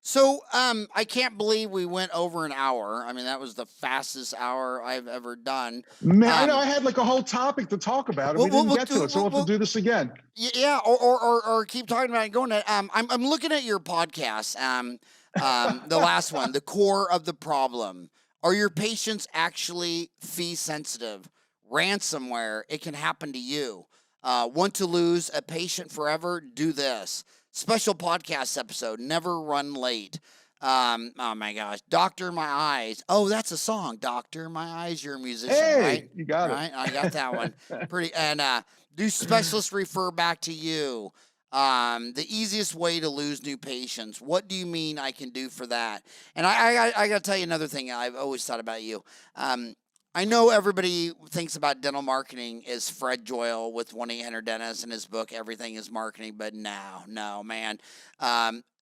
So I can't believe we went over an hour. I mean, that was the fastest hour I've ever done. Man, I know I had like a whole topic to talk about, and we didn't get to it, so we'll have to do this again. Yeah, or keep talking about it. Going to I'm looking at your podcast. The last one, the core of the problem. Are your patients actually fee sensitive? Ransomware, it can happen to you. Want to lose a patient forever? Do this. Special podcast episode, never run late. Oh my gosh. Doctor My Eyes. Oh, that's a song. Doctor My Eyes, you're a musician, Hey, right? you got it. Right? I got that one. Pretty. And do specialists refer back to you? The easiest way to lose new patients. What do you mean I can do for that? And I got to tell you another thing I've always thought about you. I know everybody thinks about dental marketing as Fred Joyle with 1-800-Dentist and his book, Everything is Marketing, but no, man.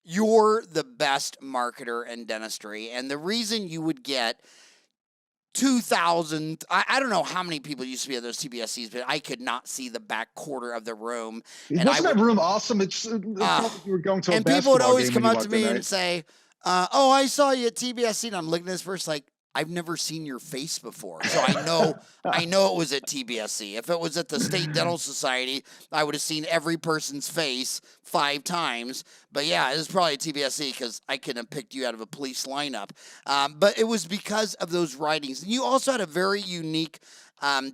You're the best marketer in dentistry, and the reason you would get 2,000, I don't know how many people used to be at those TBSEs, but I could not see the back quarter of the room. Wasn't that room awesome? It felt like you were going to a and people would basketball always game come when you up to walked in, me right? and say, oh, I saw you at TBSE, and I'm looking at this person like, I've never seen your face before. So I know it was at TBSE. If it was at the State Dental Society, I would have seen every person's face 5 times. But yeah, it was probably at TBSE because I couldn't have picked you out of a police lineup. But it was because of those writings. And you also had a very unique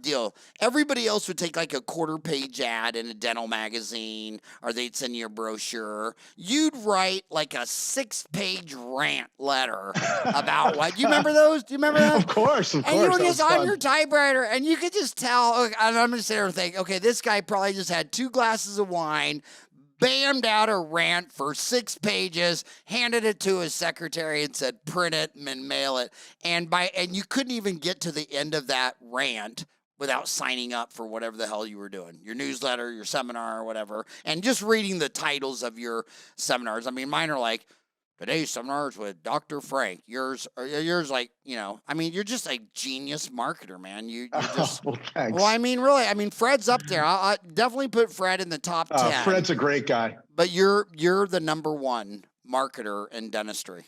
deal. Everybody else would take like a quarter-page ad in a dental magazine, or they'd send you a brochure. You'd write like a 6-page rant letter about what. Do you remember those? Do you remember that? Of course. And you were That just was on fun. your typewriter, and you could just tell. And I'm going to sit there and think, okay, this guy probably just had 2 glasses of wine, bammed out a rant for 6 pages, handed it to his secretary, and said, "Print it and mail it." And you couldn't even get to the end of that rant without signing up for whatever the hell you were doing, your newsletter, your seminar, or whatever, and just reading the titles of your seminars. I mean, mine are like, "Today's seminars with Dr. Frank." Yours like, I mean, you're just a genius marketer, man. You're just, well, thanks. well, I mean, really, I mean, Fred's up there. I definitely put Fred in the top 10. Fred's a great guy. But you're the number 1 marketer in dentistry.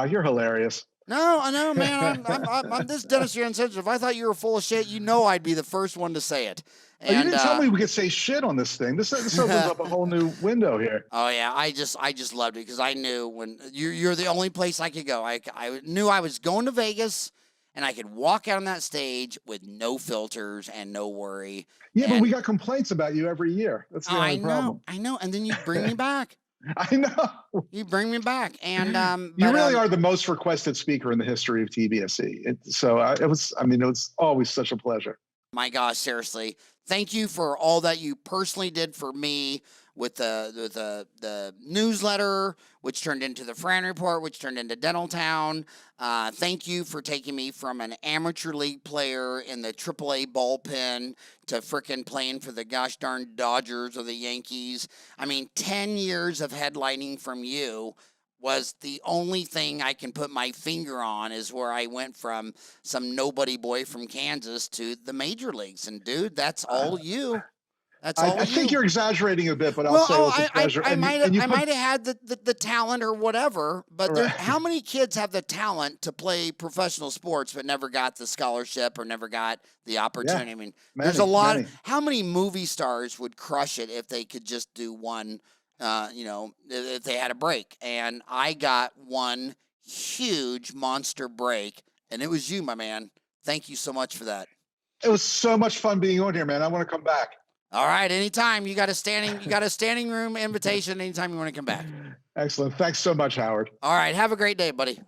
You're hilarious. No, I know, man. I'm this dentistry uncensored. If I thought you were full of shit, I'd be the first one to say it. And, you didn't tell me we could say shit on this thing. This opens up a whole new window here. Oh yeah, I just loved it because I knew when you're the only place I could go. I knew I was going to Vegas, and I could walk out on that stage with no filters and no worry. Yeah, but we got complaints about you every year. That's the only problem. I know. And then you bring me back. I know. You bring me back, and you really are the most requested speaker in the history of TBSE. It was always such a pleasure. My gosh, seriously, thank you for all that you personally did for me with the newsletter, which turned into the Fran Report, which turned into Dental Town. Thank you for taking me from an amateur league player in the AAA bullpen to frickin' playing for the gosh darn Dodgers or the Yankees. I mean, 10 years of headlining from you was the only thing I can put my finger on, is where I went from some nobody boy from Kansas to the major leagues. And dude, that's all you. That's all I think you're exaggerating a bit, but I'll say it was a pleasure. I might have had the talent or whatever, but how many kids have the talent to play professional sports but never got the scholarship or never got the opportunity? Yeah, I mean, there's a lot. How many movie stars would crush it if they could just do one? If they had a break? And I got one huge monster break, and it was you, my man. Thank you so much for that. It was so much fun being on here, man. I want to come back. All right, anytime. You got a standing room invitation anytime you want to come back. Excellent. Thanks so much, Howard. All right, have a great day, buddy.